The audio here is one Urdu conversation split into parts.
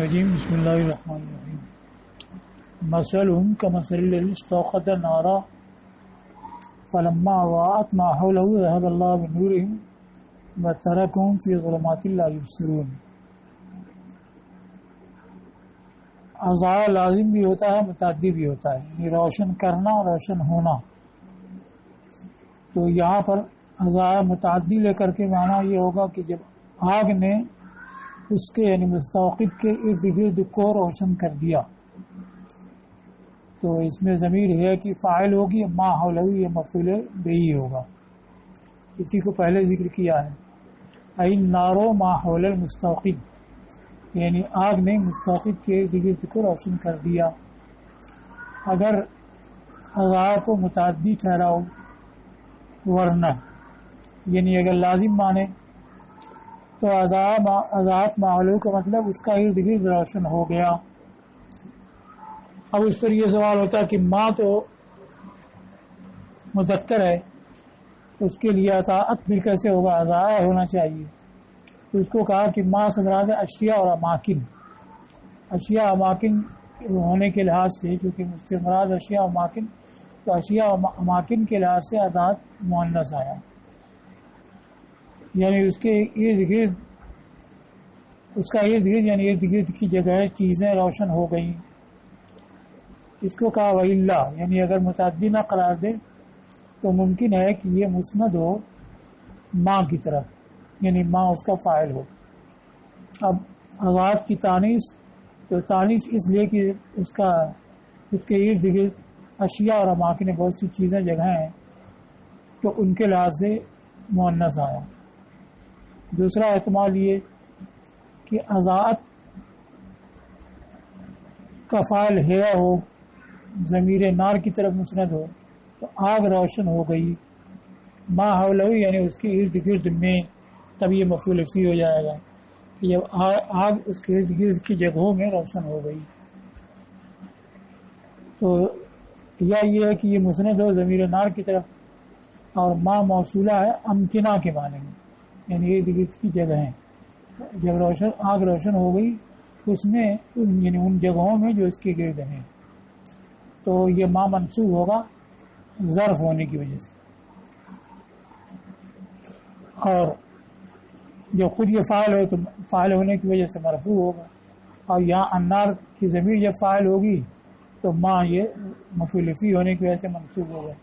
الرجیم بسم اللہ الرحمن الرحیم مثلهم كمثل الذي استوقد نارا فلما أضاءت ما حوله ذهب الله بنورهم وتركهم في ظلمات لا يبصرون۔ اضاء لازم بھی ہوتا ہے، متعدی بھی ہوتا ہے، یعنی روشن کرنا، روشن ہونا۔ تو یہاں پر اضاء متعدی لے کر کے معنی یہ ہوگا کہ جب آگ نے اس کے یعنی مستوقد کے ارد گرد کو روشن کر دیا، تو اس میں ضمیر ہے کہ فاعل ہوگی، ما حولہ یہ مفعول بہی ہوگا، اسی کو پہلے ذکر کیا ہے۔ این نارو ما حول المستوقد، یعنی آگ نے مستوقد کے ارد گرد کو روشن کر دیا۔ اگر اضاء کو متعدی ٹھہراؤ ورنہ یعنی اگر لازم مانے تو اضاءت معلوم کا مطلب اس کا ارد گرد روشن ہو گیا۔ اب اس پر یہ سوال ہوتا ہے کہ ماں تو مذکر ہے، اس کے لیے اطاعت بھی کیسے ہوگا؟ اضاء ہونا چاہیے۔ تو اس کو کہا کہ ماں سے مراد ہے اشیاء اور اماکن۔ اشیاء اماکن ہونے کے لحاظ سے، کیونکہ مجھ سے مراد اشیاء اماکن، تو اشیاء اماکن کے لحاظ سے اضاءت مؤنث آیا، یعنی اس کے ارد گرد، اس کا ارد گرد یعنی ارد گرد کی جگہ چیزیں روشن ہو گئیں۔ اس کو کہا وَإِلَّا، یعنی اگر متعدی نہ قرار دے تو ممکن ہے کہ یہ مسند ہو ماں کی طرف، یعنی ماں اس کا فاعل ہو۔ اب اضاءت کی تانیث، تو تانیث اس لیے کہ اس کے ارد گرد اشیاء اور اماکن بہت سی چیزیں جگہیں ہیں، تو ان کے لحاظ سے مؤنث آیا۔ دوسرا احتمال یہ کہ اضاءت کا فاعل ہے ہو، ضمیر نار کی طرف مسند ہو، تو آگ روشن ہو گئی، ما حولہ یعنی اس کے ارد گرد میں، تب یہ مفعول فی ہو جائے گا کہ جب آگ اس کے ارد گرد کی جگہوں میں روشن ہو گئی۔ تو یا یہ ہے کہ یہ مسند ہو ضمیر نار کی طرف، اور ما موصولہ ہے امکنہ کے معنی میں، یعنی ارد گرد کی جگہیں۔ جب آگ روشن ہو گئی اس میں یعنی ان جگہوں میں جو اس کے گرد ہیں، تو یہ ما منصوب ہوگا ظرف ہونے کی وجہ سے، اور جب خود یہ فاعل ہو تو فاعل ہونے کی وجہ سے مرفوع ہوگا، اور یہاں النار کی ضمیر جب فاعل ہوگی تو ما یہ مفعول فی ہونے کی وجہ سے منصوب ہوگا۔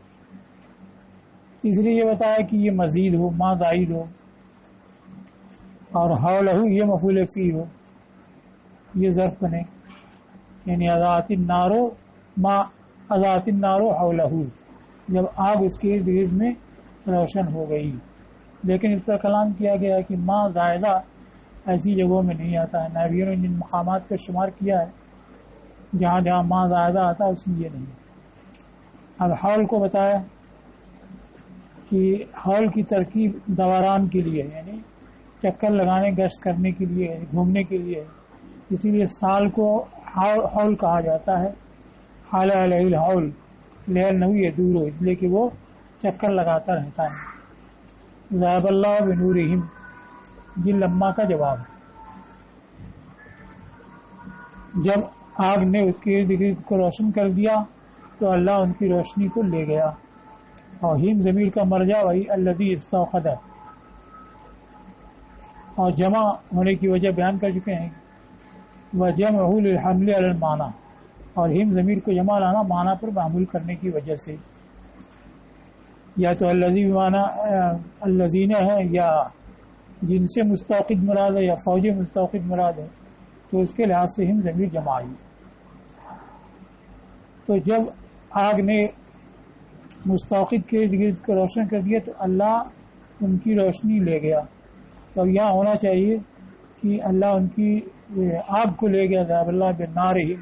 تیسری یہ بتایا کہ یہ مزید ہو، ما زائد ہو، اور حولہ یہ مفعول فی ہو، یہ ظرف بنے، یعنی اضاءت النار حولہ، جب آگ اس کے ارد گرد میں روشن ہو گئی۔ لیکن اس پر کلام کیا گیا ہے کہ ما زائدہ ایسی جگہوں میں نہیں آتا ہے، نحویوں نے جن مقامات کا شمار کیا ہے جہاں جہاں ما زائدہ آتا ہے اس میں یہ نہیں۔ اب حول کو بتایا کہ حول کی ترکیب دوران کے لیے، یعنی چکر لگانے، گشت کرنے کے لیے، گھومنے کے لیے، اسی لیے سال کو حول کہا جاتا ہے۔ حال علیہ الحول، لہر نوی ہے دور ہو، اس لیے کہ وہ چکر لگاتا رہتا ہے۔ ذهب اللہ بنورہم، یہ لما کا جواب ہے۔ جب آگ نے اس کے ارد گرد کو روشن کر دیا تو اللہ ان کی روشنی کو لے گیا۔ اور ہم ضمیر کا مرجع وہی الذی استوقد، اور جمع ہونے کی وجہ بیان کر چکے ہیں، وجمعہ للحمل علی المعنی، اور ہم ضمیر کو جمع لانا معنی پر معمول کرنے کی وجہ سے، یا تو الذی بمعنی الذین ہے، یا جن سے مستوقد مراد ہے، یا فوج مستوقد مراد ہے، تو اس کے لحاظ سے ہم ضمیر جمع آئی۔ تو جب آگ نے مستوقد کے ارد گرد کو روشن کر دیا تو اللہ ان کی روشنی لے گیا۔ تو یہاں ہونا چاہیے کہ اللہ ان کی آگ کو لے گیا، ذهب اللہ بنارہم،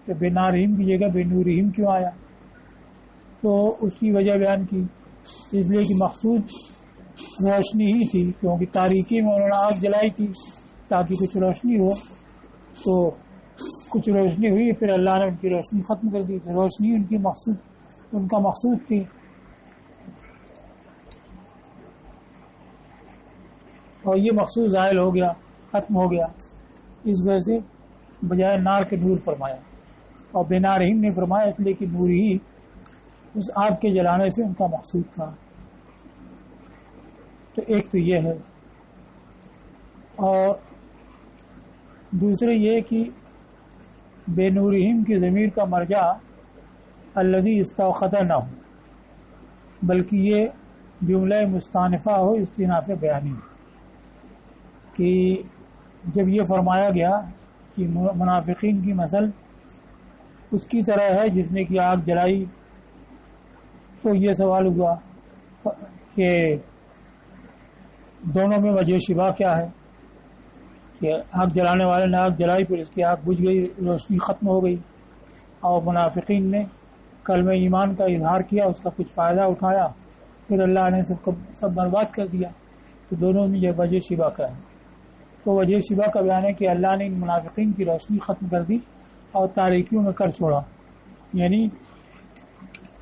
تو بنارہم کی جگہ بنورہم کیوں آیا؟ تو اس کی وجہ بیان کی، اس لیے کہ مقصود روشنی ہی تھی، کیونکہ تاریکی میں انہوں نے آگ جلائی تھی تاکہ کچھ روشنی ہو، تو کچھ روشنی ہوئی، پھر اللہ نے ان کی روشنی ختم کر دی، تو روشنی ان کا مقصود تھی۔ اور یہ مقصود زائل ہو گیا، ختم ہو گیا، اس وجہ سے بجائے نار کے نور فرمایا، اور بنارہم نے فرمایا اس لیے کہ نور ہی اس آگ کے جلانے سے ان کا مقصود تھا۔ تو ایک تو یہ ہے، اور دوسرے یہ کہ بے نورہم کی ضمیر کا مرجع الذی استوقد نہ ہو، بلکہ یہ جملہ مستانفہ ہو استئناف بیانی، کہ جب یہ فرمایا گیا کہ منافقین کی مثل اس کی طرح ہے جس نے کہ آگ جلائی، تو یہ سوال ہوا کہ دونوں میں وجہ شبہ کیا ہے، کہ آگ جلانے والے نے آگ جلائی، پھر اس کی آگ بجھ گئی، روشنی ختم ہو گئی، اور منافقین نے کلمہ ایمان کا اظہار کیا، اس کا کچھ فائدہ اٹھایا، پھر اللہ نے سب برباد کر دیا۔ تو دونوں میں یہ وجہ شبہ کا ہے۔ تو وجہ شبہ کا بیان ہے کہ اللہ نے ان منافقین کی روشنی ختم کر دی اور تاریکیوں میں کر چھوڑا، یعنی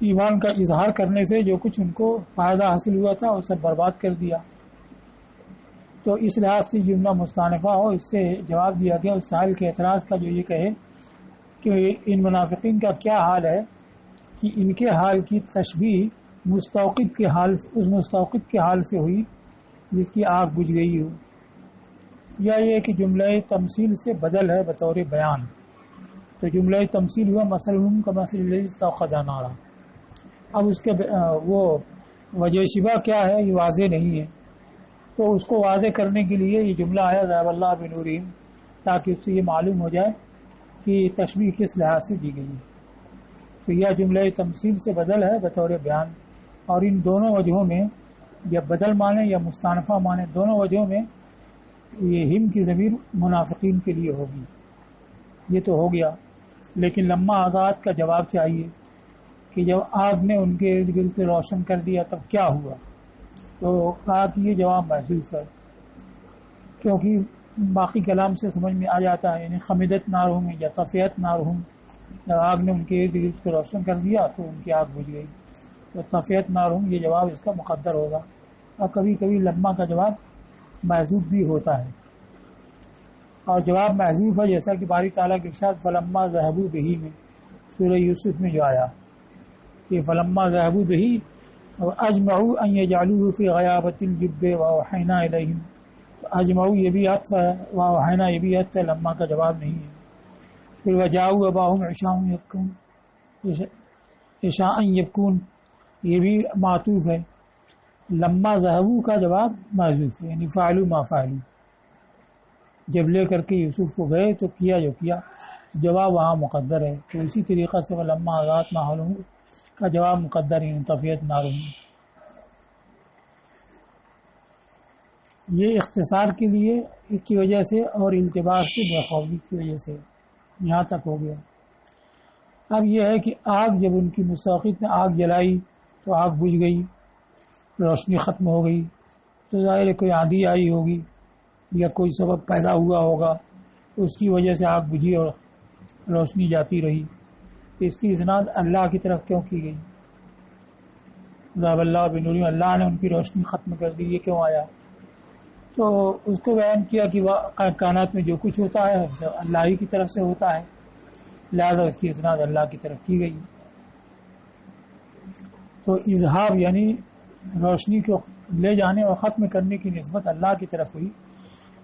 ایمان کا اظہار کرنے سے جو کچھ ان کو فائدہ حاصل ہوا تھا وہ سب برباد کر دیا۔ تو اس لحاظ سے جملہ مستانفہ ہو، اس سے جواب دیا گیا اس سائل کے اعتراض کا جو یہ کہے کہ ان منافقین کا کیا حال ہے، کہ ان کے حال کی تشبیہ مستوقد کے حال، اس مستوقد کے حال سے ہوئی جس کی آگ بجھ گئی ہو، یا یہ کہ جملہ تمثیل سے بدل ہے بطور بیان۔ تو جملہ تمثیل ہوا مثلہم کمثل الذی استوقد نارا، اب اس کے وہ وجہ شبہ کیا ہے یہ واضح نہیں ہے، تو اس کو واضح کرنے کے لیے یہ جملہ آیا ذهب اللہ بنورہم، تاکہ اس سے یہ معلوم ہو جائے کہ تشبیہ کس لحاظ سے دی گئی ہے۔ تو یہ جملہ تمثیل سے بدل ہے بطور بیان، اور ان دونوں وجہوں میں یا بدل مانے یا مستانفہ مانے، دونوں وجہوں میں یہ ہم کی ضمیر منافقین کے لیے ہوگی۔ یہ تو ہو گیا، لیکن لما آزاد کا جواب چاہیے کہ جب آگ نے ان کے ارد گرد کو روشن کر دیا تب کیا ہوا؟ تو کہا کہ یہ جواب محذوف ہے، کیونکہ باقی کلام سے سمجھ میں آ جاتا ہے، یعنی خمدت نارہم یا طفیت نارہم، جب آگ نے ان کے ارد گرد کو روشن کر دیا تو ان کی آگ بجھ گئی، تو طفیت نارہم یہ جواب اس کا مقدر ہوگا۔ اور کبھی کبھی لما کا جواب محذوف بھی ہوتا ہے، اور جواب محذوف ہے جیسا کہ باری تعالیٰ کے ارشاد فلما ذهبوا به میں سورہ یوسف میں جو آیا کہ فلما ذهبوا به اجمعوا ان يجعلوه في غیابۃ الجب واوحینا الیہم، تو اجمعوا یہ بھی عطف ہے، واوحینا یہ بھی عطف ہے، لما کا جواب نہیں ہے۔ پھر وجاؤوا اباہم عشاء یبکون، عشاء یبکون یہ بھی معطوف ہے، لما ذهبوا کا جواب محذوف ہے، یعنی فعلوا ما فعلوا، جب لے کر کے یوسف کو گئے تو کیا جو کیا، جواب وہاں مقدر ہے۔ تو اسی طریقہ سے لما آزاد ماحول کا جواب مقدر ہے، طفیت نارہم۔ یہ اختصار کے لیے کی وجہ سے اور التباس سے بےخوفی کی وجہ سے یہاں تک ہو گیا۔ اب یہ ہے کہ آگ جب ان کی مستوقد نے آگ جلائی تو آگ بجھ گئی، روشنی ختم ہو گئی، تو ظاہر ہے کوئی آندھی آئی ہوگی یا کوئی سبب پیدا ہوا ہوگا، اس کی وجہ سے آگ بجھی اور روشنی جاتی رہی، تو اس کی اسناد اللہ کی طرف کیوں کی گئی؟ ذهب اللہ بنورہم، اللہ نے ان کی روشنی ختم کر دی، یہ کیوں آیا؟ تو اس کو بیان کیا کہ کائنات میں جو کچھ ہوتا ہے اللہ ہی کی طرف سے ہوتا ہے، لہذا اس کی اسناد اللہ کی طرف کی گئی۔ تو اظہار یعنی روشنی کو لے جانے اور ختم کرنے کی نسبت اللہ کی طرف ہوئی،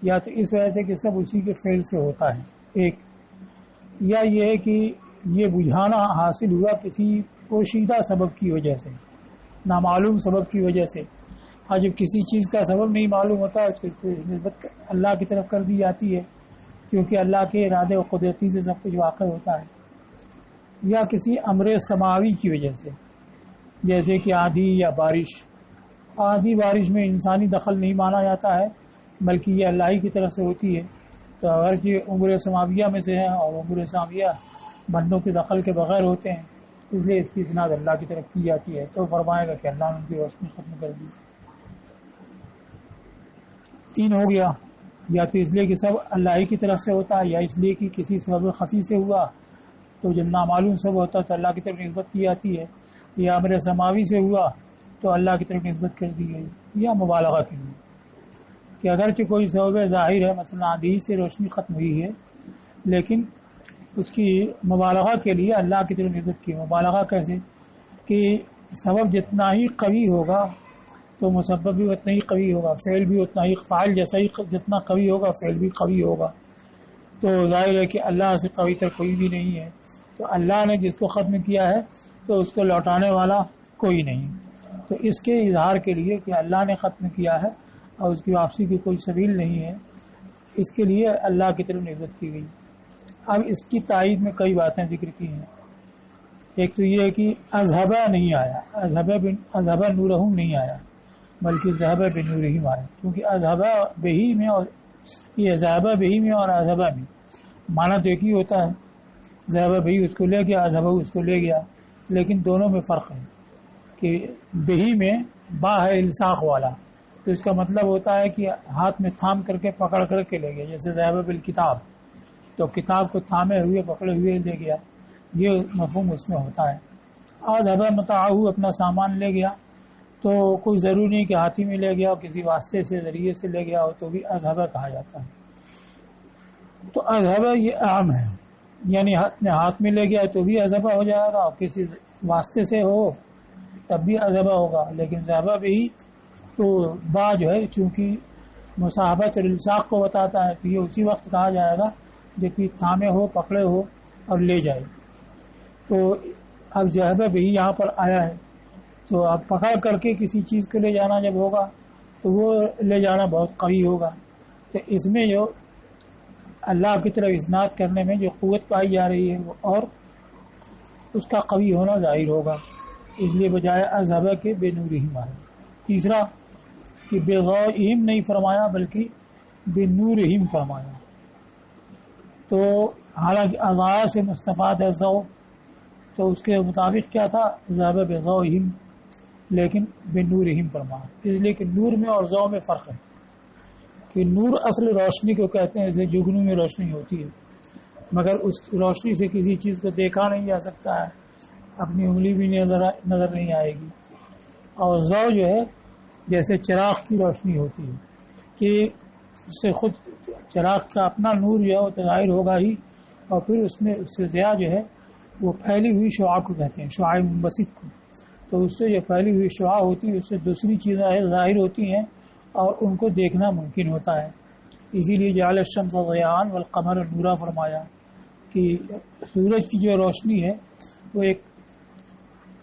یا تو اس وجہ سے کہ سب اسی کے فعل سے ہوتا ہے ایک، یا یہ ہے کہ یہ بجھانا حاصل ہوا کسی پوشیدہ سبب کی وجہ سے، نامعلوم سبب کی وجہ سے، اور جب کسی چیز کا سبب نہیں معلوم ہوتا ہے تو نسبت اللہ کی طرف کر دی جاتی ہے، کیونکہ اللہ کے ارادے و قدرتی سے سب کچھ واقع ہوتا ہے، یا کسی امر سماوی کی وجہ سے، جیسے کہ آندھی یا بارش۔ آندھی بارش میں انسانی دخل نہیں مانا جاتا ہے، بلکہ یہ اللہ ہی کی طرف سے ہوتی ہے، تو اگر یہ امور سماویہ میں سے ہے اور امور سماویہ بندوں کے دخل کے بغیر ہوتے ہیں، اس لیے اس کی اسناد اللہ کی طرف کی جاتی ہے۔ تو فرمائے گا کہ اللہ نے ان کی روشنی ختم کر دی۔ تین ہو گیا، یا تو اس لیے کہ سب اللہ ہی کی طرف سے ہوتا ہے، یا اس لیے کہ کسی سبب خفی سے ہوا، تو جب نامعلوم سبب ہوتا ہے تو اللہ کی طرف نسبت کی جاتی ہے، یا امر سماوی سے ہوا تو اللہ کی طرف نسبت کر دی گئی، یا مبالغہ کے لیے کہ اگرچہ کوئی سبب ظاہر ہے، مثلا آندھی سے روشنی ختم ہوئی ہے، لیکن اس کی مبالغہ کے لیے اللہ کی طرف نسبت کی. مبالغہ کیسے کہ سبب جتنا ہی قوی ہوگا تو مسبب بھی اتنا ہی قوی ہوگا, فعل بھی اتنا ہی, فاعل جیسا ہی جتنا قوی ہوگا فعل بھی قوی ہوگا. تو ظاہر ہے کہ اللہ سے قوی تر کوئی بھی نہیں ہے. تو اللہ نے جس کو ختم کیا ہے تو اس کو لوٹانے والا کوئی نہیں. تو اس کے اظہار کے لیے کہ اللہ نے ختم کیا ہے اور اس کی واپسی کی کوئی سبیل نہیں ہے, اس کے لیے اللہ کی طرف نسبت کی گئی. اب اس کی تائید میں کئی باتیں ذکر کی ہیں. ایک تو یہ ہے کہ اذہبہ نہیں آیا, اذہبہ نورہم نہیں آیا بلکہ ذہبہ بنورہم آیا, کیونکہ اذہبہ بہی میں اور یہ ذہبہ بہی میں اور اذہبہ میں معنی تو ایک ہی ہوتا ہے. ذہبہ بہی اس کو لے گیا, اذہبہ اس کو لے گیا, لیکن دونوں میں فرق ہے کہ بہی میں با ہے الساق والا, تو اس کا مطلب ہوتا ہے کہ ہاتھ میں تھام کر کے پکڑ کر کے لے گیا, جیسے ذہبہ بالکتاب تو کتاب کو تھامے ہوئے پکڑے ہوئے لے گیا, یہ مفہوم اس میں ہوتا ہے. اذہبہ متاعہ اپنا سامان لے گیا, تو کوئی ضروری نہیں کہ ہاتھی میں لے گیا اور کسی واسطے سے ذریعے سے لے گیا ہو تو بھی اذہبہ کہا جاتا ہے. تو اذہبہ یہ عام ہے, یعنی اپنے ہاتھ میں لے گیا تو بھی اذہبہ ہو جائے گا, اور کسی واسطے سے ہو تب بھی اذہبہ ہوگا. لیکن ذہبہ بھی تو با جو ہے چونکہ مصاحبت اور الساق کو بتاتا ہے تو یہ اسی وقت کہا جائے گا جب کہ تھامے ہو, پکڑے ہو اور لے جائے. تو اب ذہبہ بھی یہاں پر آیا ہے, تو اب پکڑ کر کے کسی چیز کو لے جانا جب ہوگا تو وہ لے جانا بہت قوی ہوگا. تو اس میں جو اللہ کی طرف اسناد کرنے میں جو قوت پائی جا رہی ہے وہ اور اس کا قوی ہونا ظاہر ہوگا, اس لیے بجائے اذہبہ کے بے نورہم آیا. تیسرا کہ بے غوہم نہیں فرمایا بلکہ بے نورہم فرمایا. تو حالانکہ اضاء سے مستفاد ہے ضو, تو اس کے مطابق کیا تھا ذہبہ بے غوہم, لیکن بے نورہم فرمایا, اس لیے کہ نور میں اور ضو میں فرق ہے. کہ نور اصل روشنی کو کہتے ہیں, جیسے جگنو میں روشنی ہوتی ہے مگر اس روشنی سے کسی چیز کو دیکھا نہیں جا سکتا ہے, اپنی انگلی بھی نظر نہیں آئے گی. اور ضو جو ہے جیسے چراغ کی روشنی ہوتی ہے کہ اس سے خود چراغ کا اپنا نور جو ہے وہ ظاہر ہوگا ہی, اور پھر اس میں اس سے ضیاء جو ہے وہ پھیلی ہوئی شعاع کو کہتے ہیں, شعاع منبسط کو. تو اس سے جو پھیلی ہوئی شعاع ہوتی ہے اس سے دوسری چیزیں ظاہر ہوتی ہیں اور ان کو دیکھنا ممکن ہوتا ہے. اسی لیے جعل الشمس ضیاء والقمر نورا فرمایا کہ سورج کی جو روشنی ہے وہ ایک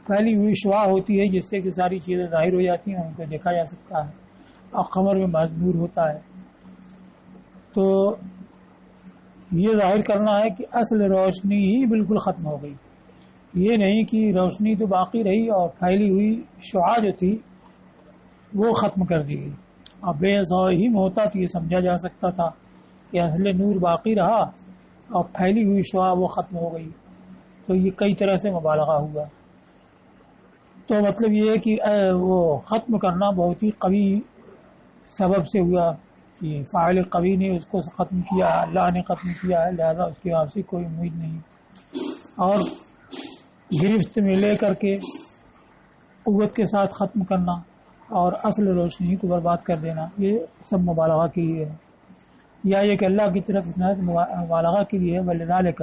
پھیلی ہوئی شعاع ہوتی ہے جس سے کہ ساری چیزیں ظاہر ہو جاتی ہیں, ان کو دیکھا جا سکتا ہے, اور قمر میں محض نور ہوتا ہے. تو یہ ظاہر کرنا ہے کہ اصل روشنی ہی بالکل ختم ہو گئی, یہ نہیں کہ روشنی تو باقی رہی اور پھیلی ہوئی شعاع جو تھی وہ ختم کر دی گئی. اب بے ضوہم ہوتا تو یہ سمجھا جا سکتا تھا کہ اصل نور باقی رہا اور پھیلی ہوئی شعاع وہ ختم ہو گئی, تو یہ کئی طرح سے مبالغہ ہوا. تو مطلب یہ ہے کہ وہ ختم کرنا بہت ہی قوی سبب سے ہوا, کہ فاعل قوی نے اس کو ختم کیا, اللہ نے ختم کیا ہے, لہذا اس کی واپسی کوئی امید نہیں. اور گرفت میں لے کر کے قوت کے ساتھ ختم کرنا اور اصل روشنی کو برباد کر دینا, یہ سب مبالغہ کے لیے ہے. یا یہ کہ اللہ کی طرف مبالغہ کے لیے ولذالک,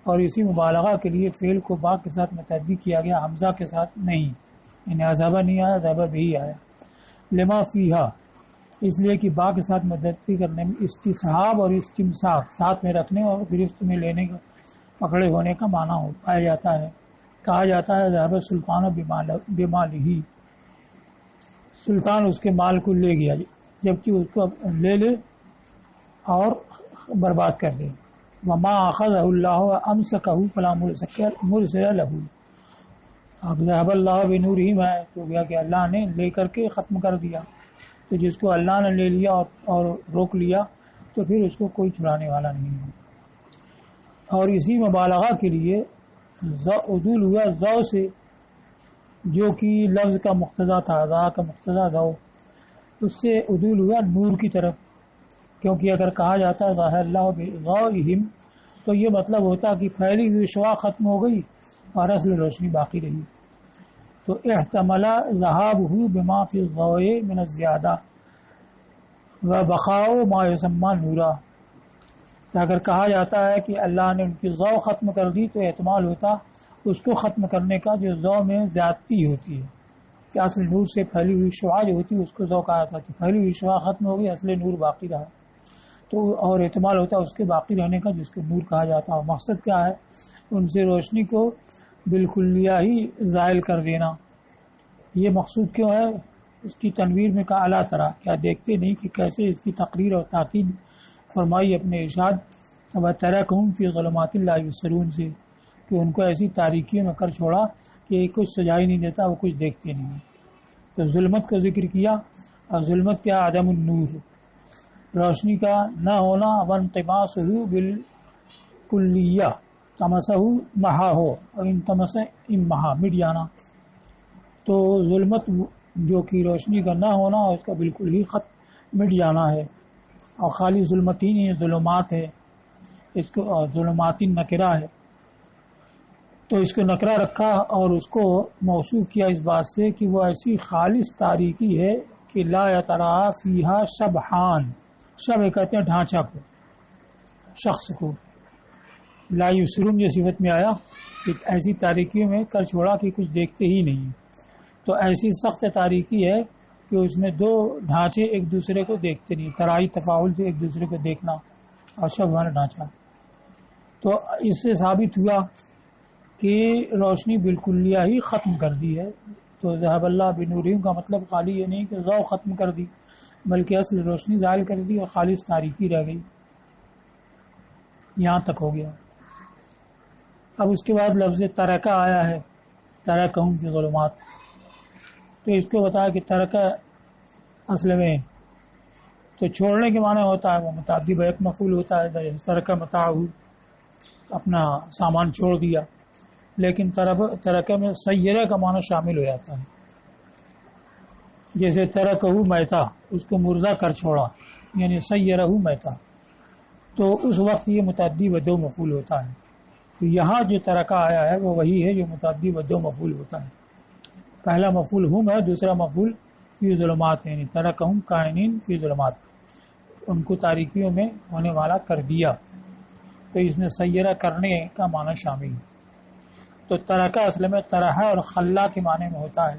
اور اسی مبالغہ کے لیے فعل کو با کے ساتھ متعدی کیا گیا, حمزہ کے ساتھ نہیں, یعنی اذہبہ نہیں آیا, ذہبہ بھی آیا. لما فیہا, اس لیے کہ با کے ساتھ متعدی کرنے میں استصحاب اور استمساک ساتھ میں رکھنے اور گرفت میں لینے کا پکڑے ہونے کا معنی پایا جاتا ہے. کہا جاتا ہے ذهب سلطان بمالہ, سلطان اس کے مال کو لے گیا جبکہ اس کو لے لے اور برباد کر دے. وما اخذه الله امسكه فلا مرسل له, اب ذهب اللہ بنورہم ہے تو گیا کہ اللہ نے لے کر کے ختم کر دیا, تو جس کو اللہ نے لے لیا اور روک لیا تو پھر اس کو کوئی چھڑانے والا نہیں ہے. اور اسی مبالغہ کے لیے عدول ہوا ضو سے, جو کہ لفظ کا مقتضا تھا, ذا کا مقتضا ضو, اس سے عدول ہوا نور کی طرف, کیونکہ اگر کہا جاتا ہے ظاہر اللہ بغوہم تو یہ مطلب ہوتا کہ پھیلی ہوئی شعاع ختم ہو گئی اور اصل روشنی باقی رہی. تو احتمل ذهابه بما فی الضوء من الزیادہ و بقاء ما یسمى نورا, تو اگر کہا جاتا ہے کہ اللہ نے ان کی ضو ختم کر دی تو احتمال ہوتا اس کو ختم کرنے کا جو ضو میں زیادتی ہوتی ہے کہ اصل نور سے پھیلی ہوئی شعاع جو ہوتی ہے اس کو ضو کہا جاتا ہے، تو پھیلی ہوئی شعاع ختم ہو گئی، اصل نور باقی رہا، تو اور احتمال ہوتا ہے اس کے باقی رہنے کا جس کو نور کہا جاتا ہے۔ مقصد کیا ہے؟ ان سے روشنی کو بالکلیہ ہی زائل کر دینا۔ یہ مقصود کیوں ہے؟ اس کی تنویر میں کہا اعلیٰ طرح، کیا دیکھتے نہیں کہ کیسے اس کی تقریر اور تاکید فرمائی اپنے ارشاد وَتَرَكَهُمْ فِي ظُلُمَاتِ اللَّهِ يُبْصِرُونَ سے، کہ ان کو ایسی تاریکیوں میں کر چھوڑا کہ کچھ سجائی نہیں دیتا، وہ کچھ دیکھتے نہیں۔ تو ظلمت کا ذکر کیا، اور ظلمت کیا؟ عدم النور، روشنی کا نہ ہونا، وانطماسہ بالکلیہ، تمسہ محا ہو، اور انتمس امہا مٹ جانا۔ تو ظلمت جو کہ روشنی کا نہ ہونا اور اس کا بالکل ہی مٹ جانا ہے، اور خالی ظلمت ہی نہیں، ظلمات ہے، اس کو ظلمات نکرہ ہے، تو اس کو نکرہ رکھا اور اس کو موصوف کیا اس بات سے کہ وہ ایسی خالص تاریکی ہے کہ لا یتراءی فیہا شبحان، شب کہتے ہیں ڈھانچہ کو، شخص کو، لا یبصرون جو صفت میں آیا کہ ایسی تاریکیوں میں کر چھوڑا کہ کچھ دیکھتے ہی نہیں۔ تو ایسی سخت تاریکی ہے کہ اس میں دو ڈھانچے ایک دوسرے کو دیکھتے نہیں، ترائی تفاعل سے ایک دوسرے کو دیکھنا، اور شب والا ڈھانچہ۔ تو اس سے ثابت ہوا کہ روشنی بالکلیہ ہی ختم کر دی ہے۔ تو ذہب اللہ بنورہم کا مطلب خالی یہ نہیں کہ ضوء ختم کر دی، بلکہ اصل روشنی زائل کر دی اور خالص تاریکی رہ گئی۔ یہاں تک ہو گیا۔ اب اس کے بعد لفظ ترکہ آیا ہے، ترکہم فی ظلمات، تو اس کو بتایا کہ ترکہ اصل میں تو چھوڑنے کے معنی ہوتا ہے، وہ متعدی بیک مفعول ہوتا ہے، ترکہ متاعہ، اپنا سامان چھوڑ دیا، لیکن ترکہ میں سیرہ کا معنی شامل ہو جاتا ہے، جیسے ترکہ میتا، اس کو مردہ کر چھوڑا، یعنی سیرہ میتا، تو اس وقت یہ متعدی و دو مفعول ہوتا ہے۔ تو یہاں جو ترکہ آیا ہے وہ وہی ہے جو متعدی و دو مفعول ہوتا ہے، پہلا مفعول ہم ہے، دوسرا مفعول فی ظلمات، یعنی ترکہم کائنین فی ظلمات، ان کو تاریکیوں میں ہونے والا کر دیا، تو اس میں سیرہ کرنے کا معنی شامل ہے۔ تو ترکہ اصل میں طرح اور خلا کے معنی میں ہوتا ہے،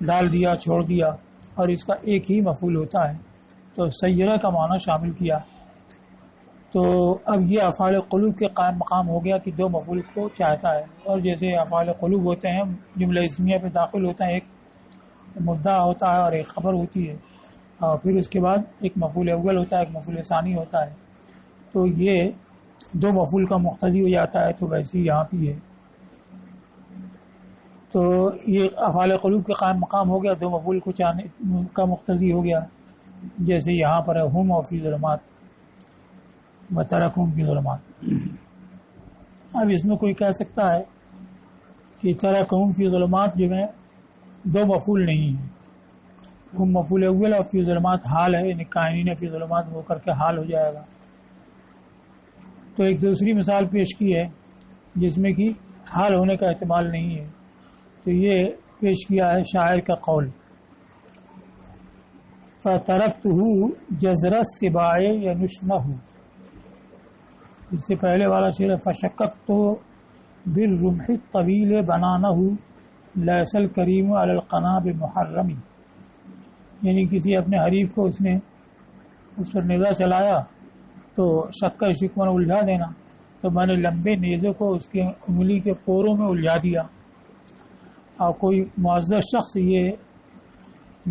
ڈال دیا، چھوڑ دیا، اور اس کا ایک ہی مفعول ہوتا ہے، تو سیرہ کا معنی شامل کیا۔ تو اب یہ افعال قلوب کے قائم مقام ہو گیا کہ دو مفعول کو چاہتا ہے، اور جیسے افعال قلوب ہوتے ہیں جملہ اسمیہ پہ داخل ہوتا ہے، ایک مدعا ہوتا ہے اور ایک خبر ہوتی ہے، اور پھر اس کے بعد ایک مفعول اول ہوتا ہے، ایک مفعول ثانی ہوتا ہے، تو یہ دو مفعول کا مقتضی ہو جاتا ہے، تو ویسے یہاں بھی ہے۔ تو یہ افعال قلوب کے قائم مقام ہو گیا، دو مفعول کو چاہنے کا مقتضی ہو گیا، جیسے یہاں پر ہے ہم اور فی ظلمات، وترکہم فی ظلمات۔ اب اس میں کوئی کہہ سکتا ہے کہ ترکہم فی ظلمات جو ہے دو مفعول نہیں ہے، ہم مفعول اول اور فی ظلمات حال ہے، یعنی کائنین فی ظلمات وہ کر کے حال ہو جائے گا۔ تو ایک دوسری مثال پیش کی ہے جس میں کہ حال ہونے کا احتمال نہیں ہے، تو یہ پیش کیا ہے شاعر کا قول فَتَرَكْتُهُ جَزْرَ السِّبَاعِ يَنُشْنَهُ، اس سے پہلے والا شعر فَشَقَّقْتُ بِالرُّمْحِ الطَّوِيلِ بَنَانَهُ لَيْسَ الْكَرِيمُ عَلَى الْقَنَا بِمُحَرَّمِ، یعنی کسی اپنے حریف کو اس نے اس پر نیزہ چلایا تو شکر شکمن الجھا دینا، تو میں نے لمبے نیزے کو اس کے انگلی کے پوروں میں الجھا دیا، اور کوئی معزز شخص یہ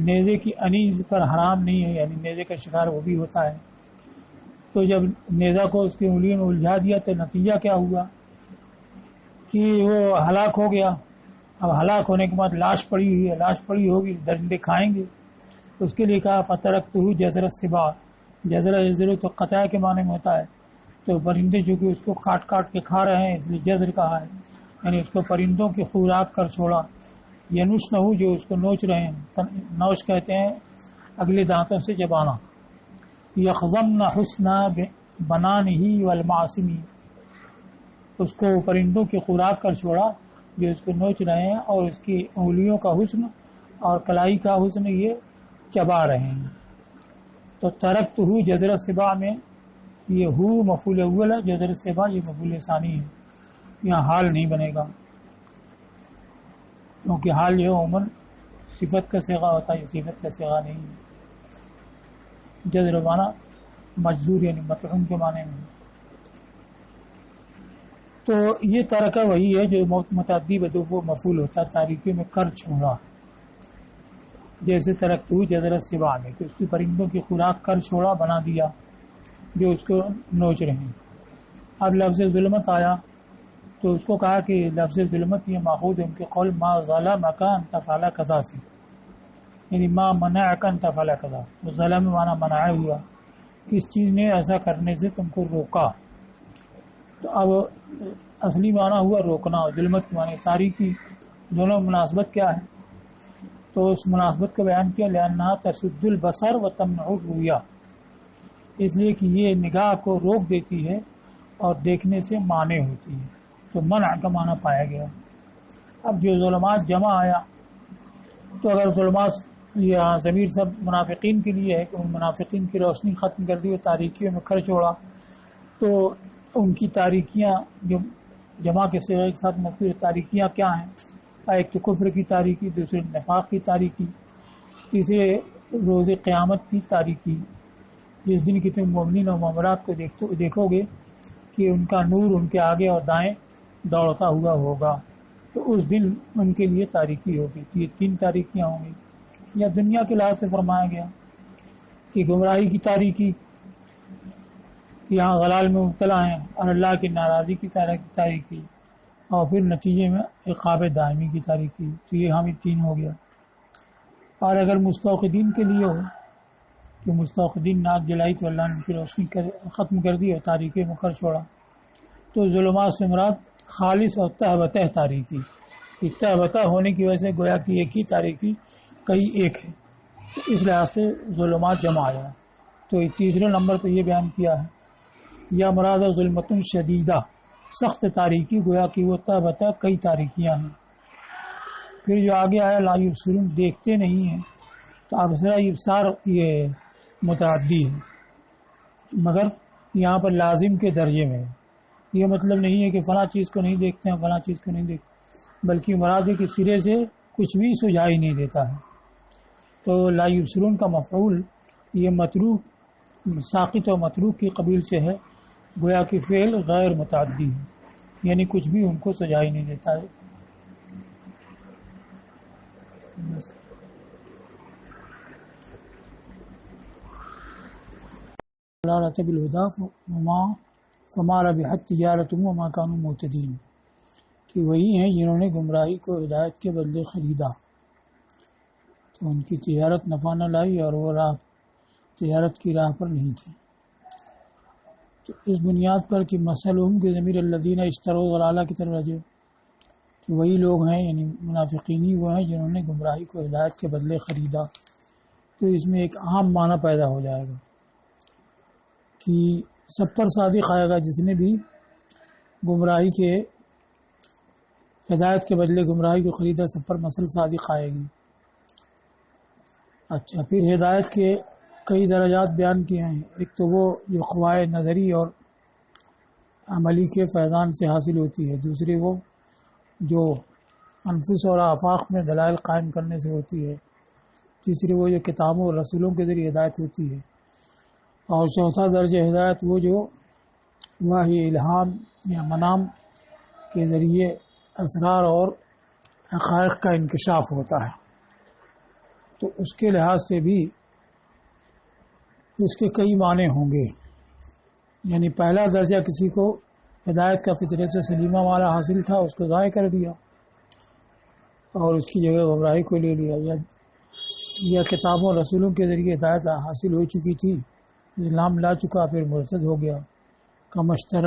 نیزے کی انیز پر حرام نہیں ہے، یعنی نیزے کا شکار وہ بھی ہوتا ہے، تو جب نیزہ کو اس کی انگلی میں الجھا دیا تو نتیجہ کیا ہوا کہ وہ ہلاک ہو گیا۔ اب ہلاک ہونے کے بعد لاش پڑی ہوئی ہے، لاش پڑی ہوگی، درندے کھائیں گے، اس کے لیے کہا فَتَرَكْتُهُ جَزْرَ السِّبَاعِ، جزر تو قطع کے معنی میں ہوتا ہے، تو پرندے جو کہ اس کو کاٹ کاٹ کے کھا رہے ہیں اس لیے جزر کہا ہے، یعنی اس کو پرندوں کی خوراک کر چھوڑا۔ ینشنہو جو اس کو نوچ رہے ہیں، نوچ کہتے ہیں اگلے دانتوں سے چبانا۔ یخضمن حسن بنانہ والمعاصم، اس کو پرندوں کی خوراک کر چھوڑا جو اس کو نوچ رہے ہیں، اور اس کی انگلیوں کا حسن اور کلائی کا حسن یہ چبا رہے ہیں۔ تو ترکتہ جزر السباع میں یہ ہو مفعول اول ہے، جو ضرورت سے بعد یہ مفعول ثانی ہے، یہاں حال نہیں بنے گا کیونکہ حال جو ہے عموماً صفت کا صیغہ ہوتا ہے، یہ صفت کا صیغہ نہیں ہے۔ جزر معنی مجزور یعنی مطعوم کے معنی میں۔ تو یہ ترکہ وہی ہے جو متعدی بدوف و مفعول ہوتا ہے، تاریکی میں کر چھوڑا، جیسے ترکتو جزر سبا میں کہ اس کی پرندوں کی خوراک کر چھوڑا، بنا دیا جو اس کو نوچ رہے ہیں۔ اب لفظ ظلمت آیا تو اس کو کہا کہ لفظ ظلمت یہ ماخوذ ہے ان کے قول ما ظلمک ان تفعل کذا سے، یعنی ما منعک ان تفعل کذا، تو ظلم معنی منع ہوا، کس چیز نے ایسا کرنے سے تم کو روکا، تو اب اصلی معنی ہوا روکنا، ظلمت معنی تاریکی، دونوں مناسبت کیا ہے؟ تو اس مناسبت کو بیان کیا لأنہا تسد البصر و تمنع الرؤیا، اس لیے کہ یہ نگاہ کو روک دیتی ہے اور دیکھنے سے مانع ہوتی ہے، تو منع کا معنی پایا گیا۔ اب جو ظلمات جمع آیا تو اگر ظلمات یہ ضمیر سب منافقین کے لیے ہے کہ ان منافقین کی روشنی ختم کر دی اور تاریکیوں میں کھر چھوڑا، تو ان کی تاریکیاں جو جمع کے ساتھ ساتھ مذکور تاریکیاں کیا ہیں؟ ایک تو کفر کی تاریکی، دوسرے نفاق کی تاریکی، تیسرے روز قیامت کی تاریکی، جس دن کی تم مومنین اور مومنات کو دیکھو گے کہ ان کا نور ان کے آگے اور دائیں دوڑتا ہوا ہوگا، تو اس دن ان کے لیے تاریکی ہوگی۔ تو یہ تین تاریکیاں ہوں گی۔ یا دنیا کے لحاظ سے فرمایا گیا کہ گمراہی کی تاریکی، یہاں غلال میں مبتلا ہیں، اور اللہ کی ناراضی کی تاریکی، اور پھر نتیجے میں عقاب دائمی کی تاریکی، تو یہ ہمیں تین ہو گیا۔ اور اگر مستوقدین کے لیے ہو کہ مستوقدین ناک جلائی تو اللہ نے ان کی روشنی ختم کر دی اور تاریکی میں کر چھوڑا، تو ظلمات سے مراد خالص اور تہ بتہ تاریکی، تہ بتہ ہونے کی وجہ سے گویا کہ ایک ہی تاریکی کئی ایک ہے، تو اس لحاظ سے ظلمات جمع آیا۔ تو تیسرے نمبر پہ یہ بیان کیا ہے یا مراد ظلمت شدیدہ، سخت تاریکی، گویا کہ وہ تہ بتہ کئی تاریکیاں ہیں۔ پھر جو آگے آیا لا یبصرون، دیکھتے نہیں ہیں، تو ابصرہ ابصار یہ متعدی ہے، مگر یہاں پر لازم کے درجے میں ہے۔ یہ مطلب نہیں ہے کہ فلاں چیز کو نہیں دیکھتے ہیں، فلاں چیز کو نہیں دیکھتے، بلکہ مراد ہے کہ سرے سے کچھ بھی سجائی نہیں دیتا ہے۔ تو لا یبصرون کا مفعول یہ متروک، ساقط و متروک کی قبیل سے ہے، گویا کہ فعل غیر متعدی ہے، یعنی کچھ بھی ان کو سجائی نہیں دیتا ہے۔ فما ربحت تجارتهم وما كانوا مهتدين، کہ وہی ہیں جنہوں نے گمراہی کو ہدایت کے بدلے خریدا، تو ان کی تجارت نفع نہ لائی اور وہ تجارت کی راہ پر نہیں تھی۔ تو اس بنیاد پر کہ مثلہم کے ضمیر الذین اشتروا ضلالہ کی طرف رجوع، کہ وہی لوگ ہیں یعنی منافقین وہ ہیں جنہوں نے گمراہی کو ہدایت کے بدلے خریدا، تو اس میں ایک عام معنی پیدا ہو جائے گا کہ سب پر صادق آئے گا، جس نے بھی گمراہی کے ہدایت کے بدلے گمراہی کو خریدا، سب پر مثل صادق آئے گی۔ اچھا، پھر ہدایت کے کئی درجات بیان کیے ہیں۔ ایک تو وہ جو قواعد نظری اور عملی کے فیضان سے حاصل ہوتی ہے، دوسری وہ جو انفس اور آفاق میں دلائل قائم کرنے سے ہوتی ہے، تیسری وہ جو کتابوں اور رسولوں کے ذریعے ہدایت ہوتی ہے، اور چوتھا درجہ ہدایت وہ جو وحی الہام یا منام کے ذریعے اسرار اور حقائق کا انکشاف ہوتا ہے۔ تو اس کے لحاظ سے بھی اس کے کئی معنی ہوں گے، یعنی پہلا درجہ کسی کو ہدایت کا فطرت سے سلیمہ والا حاصل تھا، اس کو ضائع کر دیا اور اس کی جگہ گمراہی کو لے لیا، یا کتابوں رسولوں کے ذریعے ہدایت حاصل ہو چکی تھی، اسلام لا چکا پھر مرتد ہو گیا، کمشتر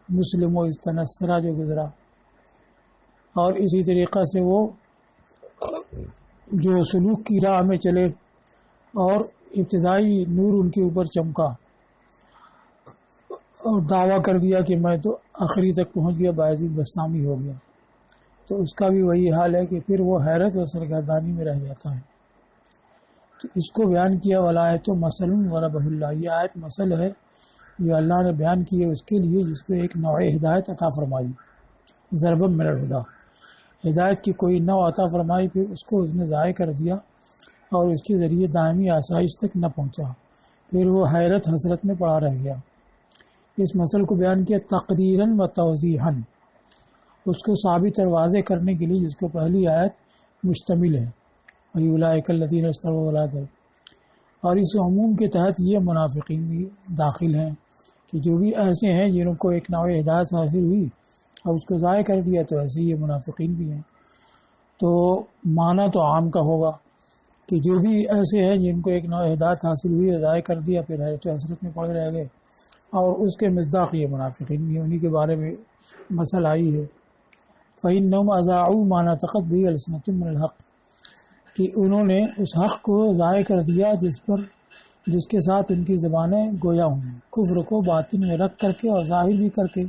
مسلم و استنصرہ جو گزرا۔ اور اسی طریقہ سے وہ جو سلوک کی راہ میں چلے اور ابتدائی نور ان کے اوپر چمکا اور دعویٰ کر دیا کہ میں تو آخری تک پہنچ گیا، بایزید بستامی ہو گیا، تو اس کا بھی وہی حال ہے کہ پھر وہ حیرت اور سرگردانی میں رہ جاتا ہے۔ تو اس کو بیان کیا والآیت مثل ضربہ اللہ، یہ آیت مثل ہے جو اللہ نے بیان کی ہے اس کے لیے جس کو ایک نوع ہدایت عطا فرمائی، ضرب من الہدا، ہدایت کی کوئی نوع عطا فرمائی، پھر اس کو اس نے ضائع کر دیا اور اس کے ذریعے دائمی آسائش تک نہ پہنچا، پھر وہ حیرت حسرت میں پڑا رہ گیا۔ اس مسئلے کو بیان کیا تقریراً و توضیحاً، اس کو ثابت اور واضح کرنے کے لیے جس کو پہلی آیت مشتمل ہے، اولئک الذین اشتروا الضلالۃ، اور اس عموم کے تحت یہ منافقین بھی داخل ہیں کہ جو بھی ایسے ہیں جنہوں کو ایک نوع ہدایت حاصل ہوئی اور اس کو ضائع کر دیا، تو ایسے یہ منافقین بھی ہیں۔ تو معنی تو عام کا ہوگا کہ جو بھی ایسے ہیں جن کو ایک نوع ہدایت حاصل ہوئی اور ضائع کر دیا، پھر حیرت و حسرت میں پڑے رہ گئے، اور اس کے مصداق یہ منافقین بھی، انہی کے بارے میں مسئلہ آئی ہے۔ فَإِنَّهُمْ أَذَاعُوا مَا نَطَقَتْ بِهِ أَلْسِنَتُهُمْ مِنَ الْحَقِّ، کہ انہوں نے اس حق کو ضائع کر دیا جس کے ساتھ ان کی زبانیں گویا ہوں، کفر کو باطن میں رکھ کر کے اور ظاہر بھی کر کے،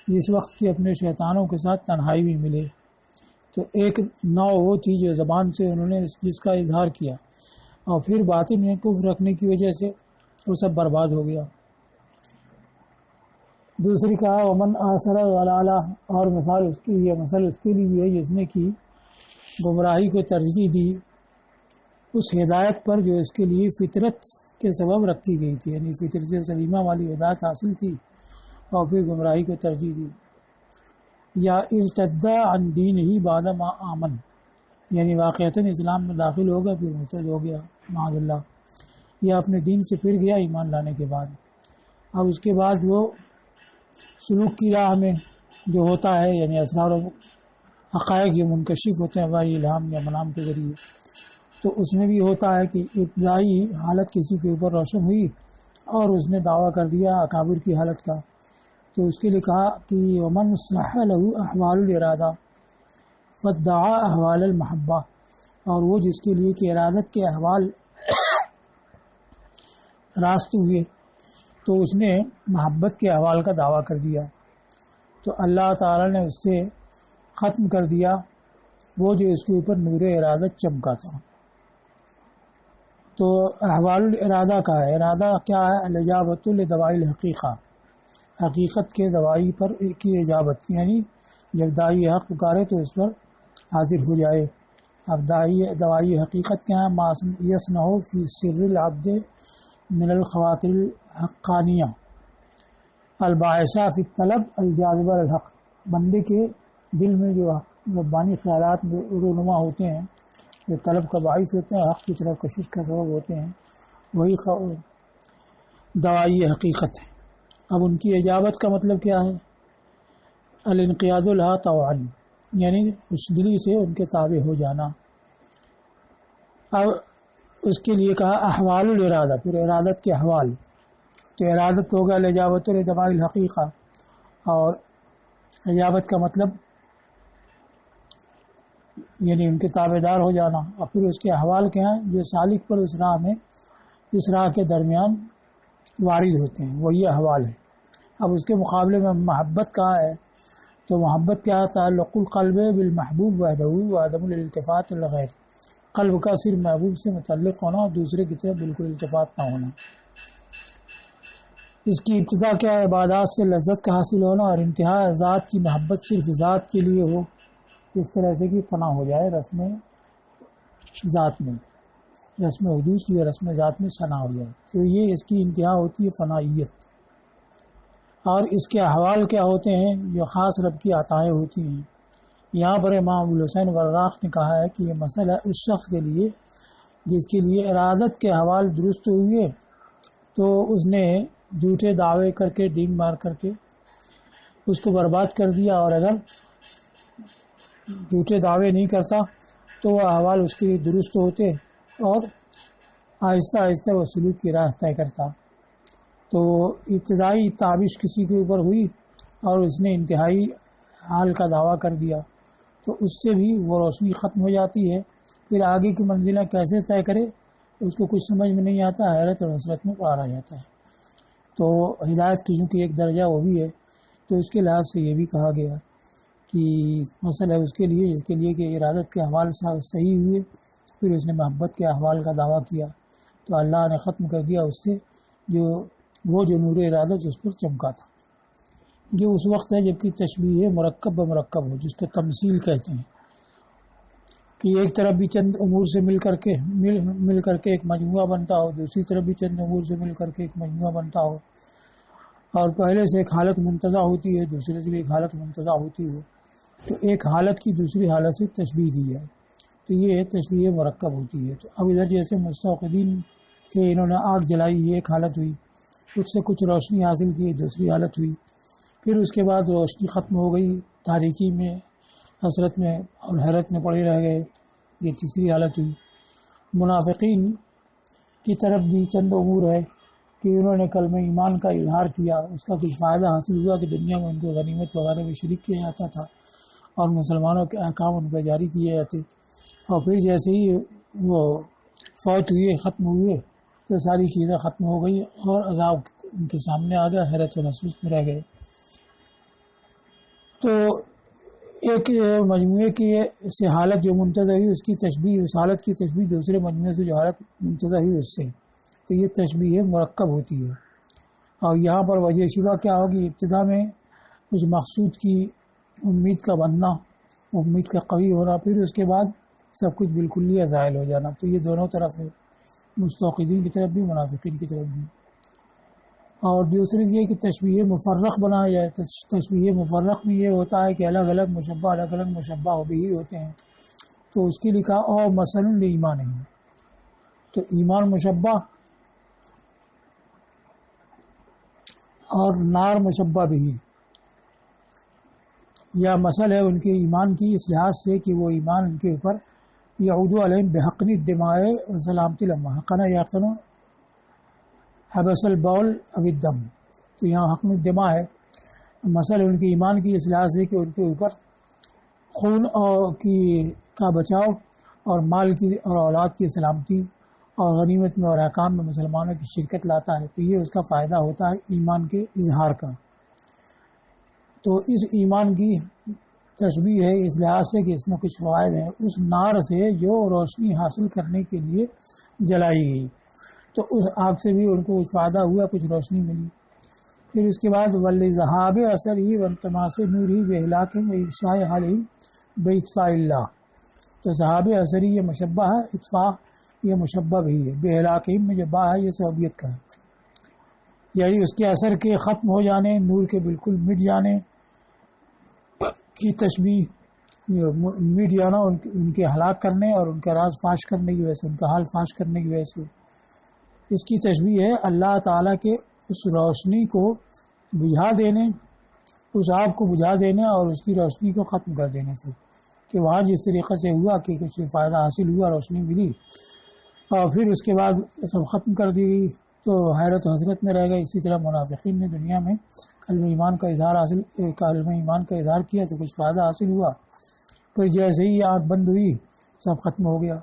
جس وقت کی اپنے شیطانوں کے ساتھ تنہائی بھی ملے۔ تو ایک نوع وہ تھی جو زبان سے انہوں نے جس کا اظہار کیا، اور پھر باطن میں کفر رکھنے کی وجہ سے وہ سب برباد ہو گیا۔ دوسری کہا ومن آثر الضلالہ، اور مثال اس کی یہ مثل اس کے لیے بھی ہے جس نے کی گمراہی کو ترجیح دی اس ہدایت پر جو اس کے لیے فطرت کے سبب رکھی گئی تھی، یعنی فطرت سلیمہ والی ہدایت حاصل تھی اور پھر گمراہی کو ترجیح دی، یا ارتد عن دین ہی بعد ما آمن، یعنی واقعتاً اسلام میں داخل ہو گیا پھر مرتد ہو گیا معاذ اللہ، یا اپنے دین سے پھر گیا ایمان لانے کے بعد، اب اس کے بعد وہ سلوک کی راہ میں جو ہوتا ہے، یعنی اسرار و حقائق جو منکشف ہوتے ہیں وحی الہام یا منام کے ذریعے، تو اس میں بھی ہوتا ہے کہ ابتدائی حالت کسی کے اوپر روشن ہوئی اور اس نے دعویٰ کر دیا اکابر کی حالت کا، تو اس کے لیے کہا کہ ومن صح له احوال الارادہ فادعا احوال المحبہ، اور وہ جس کے لیے کہ ارادت کے احوال راست ہوئے تو اس نے محبت کے احوال کا دعویٰ کر دیا، تو اللہ تعالی نے اس سے ختم کر دیا وہ جو اس کے اوپر نور ارادت چمکا تھا۔ تو احوال الارادہ کا ہے، ارادہ کیا ہے؟ الاجابۃ لدوائی الحقیقہ، حقیقت کے دوائی پر کی اجابت، یعنی جب داعی حق پکارے تو اس پر حاضر ہو جائے۔ اب دوائی حقیقت کیا ہے؟ ما یصنع فی سر العبد من الخواطر الحقانیہ الباعثہ فی الطلب الجاذبہ للحق، بندے کے دل میں جو ربانی خیالات رونما ہوتے ہیں جو طلب کا باعث ہوتے ہیں، حق کی طرف کشش کا سبب ہوتے ہیں، وہی دوائی حقیقت ہے۔ اب ان کی اجابت کا مطلب کیا ہے؟ الانقیاد لها طوعا، یعنی خوش دلی سے ان کے تابع ہو جانا۔ اب اس کے لیے کہا احوال الارادہ، پھر ارادت کے احوال، تو ارادت ہوگا الاجابۃ لدوائی الحقیقہ، اور اجابت کا مطلب یعنی ان کے تابع دار ہو جانا، اور پھر اس کے احوال کیا ہیں جو سالک پر اس راہ کے درمیان وارد ہوتے ہیں، وہی احوال ہے۔ اب اس کے مقابلے میں محبت کہاں ہے؟ تو محبت کیا ہے؟ تعلق القلب بالمحبوب وحدہ وعدم الالتفات للغیر، قلب کا صرف محبوب سے متعلق ہونا اور دوسرے کی طرف بالکل التفات نہ ہونا۔ اس کی ابتدا کیا ہے؟ عبادات سے لذت کا حاصل ہونا، اور انتہا ذات کی محبت صرف ذات کے لیے ہو، اس طرح سے کہ فنا ہو جائے رسم ذات میں، رسم حدوث کی رسم ذات میں فنا ہو جائے، تو یہ اس کی انتہا ہوتی ہے فنائیت۔ اور اس کے احوال کیا ہوتے ہیں؟ جو خاص رب کی عطائیں ہوتی ہیں۔ یہاں پر امام ابوالحسین وراق نے کہا ہے کہ یہ مسئلہ اس شخص کے لیے جس کے لیے ارادت کے احوال درست ہوئے تو اس نے جھوٹے دعوے کر کے ڈینگ مار کر کے اس کو برباد کر دیا، اور اگر جھوٹے دعوے نہیں کرتا تو وہ احوال اس کے درست ہوتے اور آہستہ آہستہ وہ سلوک کی راہ طے کرتا۔ تو ابتدائی تابش کسی کے اوپر ہوئی اور اس نے انتہائی حال کا دعویٰ کر دیا تو اس سے بھی وہ روشنی ختم ہو جاتی ہے، پھر آگے کی منزلیں کیسے طے کرے اس کو کچھ سمجھ میں نہیں آتا، حیرت اور حسرت میں پڑا رہ جاتا ہے۔ تو ہدایت کی چونکہ ایک درجہ وہ بھی ہے، تو اس کے لحاظ سے یہ بھی کہا گیا کہ مسئلہ اس کے لیے جس کے لیے کہ ارادت کے احوال صحیح ہوئے پھر اس نے محبت کے احوال کا دعویٰ کیا تو اللہ نے ختم کر دیا اس سے جو وہ جو نور ارادت اس پر چمکا تھا. یہ اس وقت ہے جبکہ تشبیہ مرکب بمرکب ہو، جس کو تمثیل کہتے ہیں، کہ ایک طرف بھی چند امور سے مل کر کے ایک مجموعہ بنتا ہو، دوسری طرف بھی چند امور سے مل کر کے ایک مجموعہ بنتا ہو، اور پہلے سے ایک حالت منتزع ہوتی ہے، دوسرے سے بھی ایک حالت منتزع ہوتی ہے، تو ایک حالت کی دوسری حالت سے تشبیہ دی ہے، تو یہ تشبیہ مرکب ہوتی ہے. تو اب ادھر جیسے مستوقدین کے انہوں نے آگ جلائی، یہ ایک حالت ہوئی، اس سے کچھ روشنی حاصل کی، دوسری حالت ہوئی، پھر اس کے بعد روشنی ختم ہو گئی، تاریکی میں، حسرت میں اور حیرت میں پڑے رہ گئے، یہ تیسری حالت ہوئی. منافقین کی طرف بھی چند امور ہے کہ انہوں نے کلمہ ایمان کا اظہار کیا، اس کا کچھ فائدہ حاصل ہوا کہ دنیا میں ان کو غنیمت وغیرہ میں شریک کیا جاتا تھا اور مسلمانوں کے احکام ان پہ جاری کیے جاتے، اور پھر جیسے ہی وہ فوت ہوئے، ختم ہوئے، تو ساری چیزیں ختم ہو گئی اور عذاب ان کے سامنے آ گیا، حیرت و نفس میں رہ گئے. تو ایک مجموعے کی سے حالت جو منتزع ہوئی، اس کی تشبیہ، اس حالت کی تشبیہ دوسرے مجموعے سے جو حالت منتزع ہوئی اس سے، تو یہ تشبیہ مرکب ہوتی ہے. اور یہاں پر وجہ شبہ کیا ہوگی؟ ابتدا میں اس مقصود کی امید کا بننا، امید کا قوی ہونا، پھر اس کے بعد سب کچھ بالکل زائل ہو جانا. تو یہ دونوں طرف ہے، مستوقدین کی طرف بھی، منافقین کی طرف بھی. اور دوسری یہ کہ تشبیہ مفرق بنایا جائے. تشبیہ مفرق میں یہ ہوتا ہے کہ الگ الگ مشبہ بھی ہوتے ہیں. تو اس کی لکھا اور مثلا ایمان ہے، تو ایمان مشبہ اور نار مشبہ بھی، یا مثل ہے ان کے ایمان کی اس لحاظ سے کہ وہ ایمان ان کے اوپر یعود علیہم بحقن الدماء و سلامتی لمحہ حقنا یقن حبس البول او الدم. تو یہاں حقن الدماء ہے، مثل ان کے ایمان کی اس لحاظ سے کہ ان کے اوپر خون کا بچاؤ اور مال کی اور اولاد کی سلامتی اور غنیمت میں اور احکام میں مسلمانوں کی شرکت لاتا ہے. تو یہ اس کا فائدہ ہوتا ہے ایمان کے اظہار کا. تو اس ایمان کی تشبیہ ہے اس لحاظ سے کہ اس میں کچھ فوائد ہیں، اس نار سے جو روشنی حاصل کرنے کے لیے جلائی گئی، تو اس آگ سے بھی ان کو کچھ فائدہ ہوا، کچھ روشنی ملی. پھر اس کے بعد وَلِذَهَابِ أَثَرِهِ وَانْتِمَاسِ نُورِهِ بِإِحْلَاقِهِمْ وَإِفْشَاءِ حَالِهِمْ بِإِطْفَاءِ اللَّهِ. تو ذہاب اثری یہ مشبہ ہے، اطفاء یہ مشبہ بھی ہے. بِإِحْلَاقِهِمْ میں جو با ہے یہ سببیت کا ہے، یعنی اس کے اثر کے ختم ہو جانے، نور کے بالکل مٹ جانے کی تشبیہ، مٹ جانا ان کے ہلاک کرنے اور ان کا راز فاش کرنے کی وجہ سے، ان کا حال فاش کرنے کی وجہ سے. اس کی تشبیہ ہے اللہ تعالیٰ کے اس روشنی کو بجھا دینے، اس آگ کو بجھا دینے اور اس کی روشنی کو ختم کر دینے سے، کہ وہاں جس طریقے سے ہوا کہ کچھ فائدہ حاصل ہوا، روشنی ملی اور پھر اس کے بعد سب ختم کر دی گئی تو حیرت و حسرت میں رہ گئے. اسی طرح منافقین نے دنیا میں کلمہ ایمان کا اظہار کیا تو کچھ فائدہ حاصل ہوا، پھر جیسے ہی آگ بند ہوئی سب ختم ہو گیا.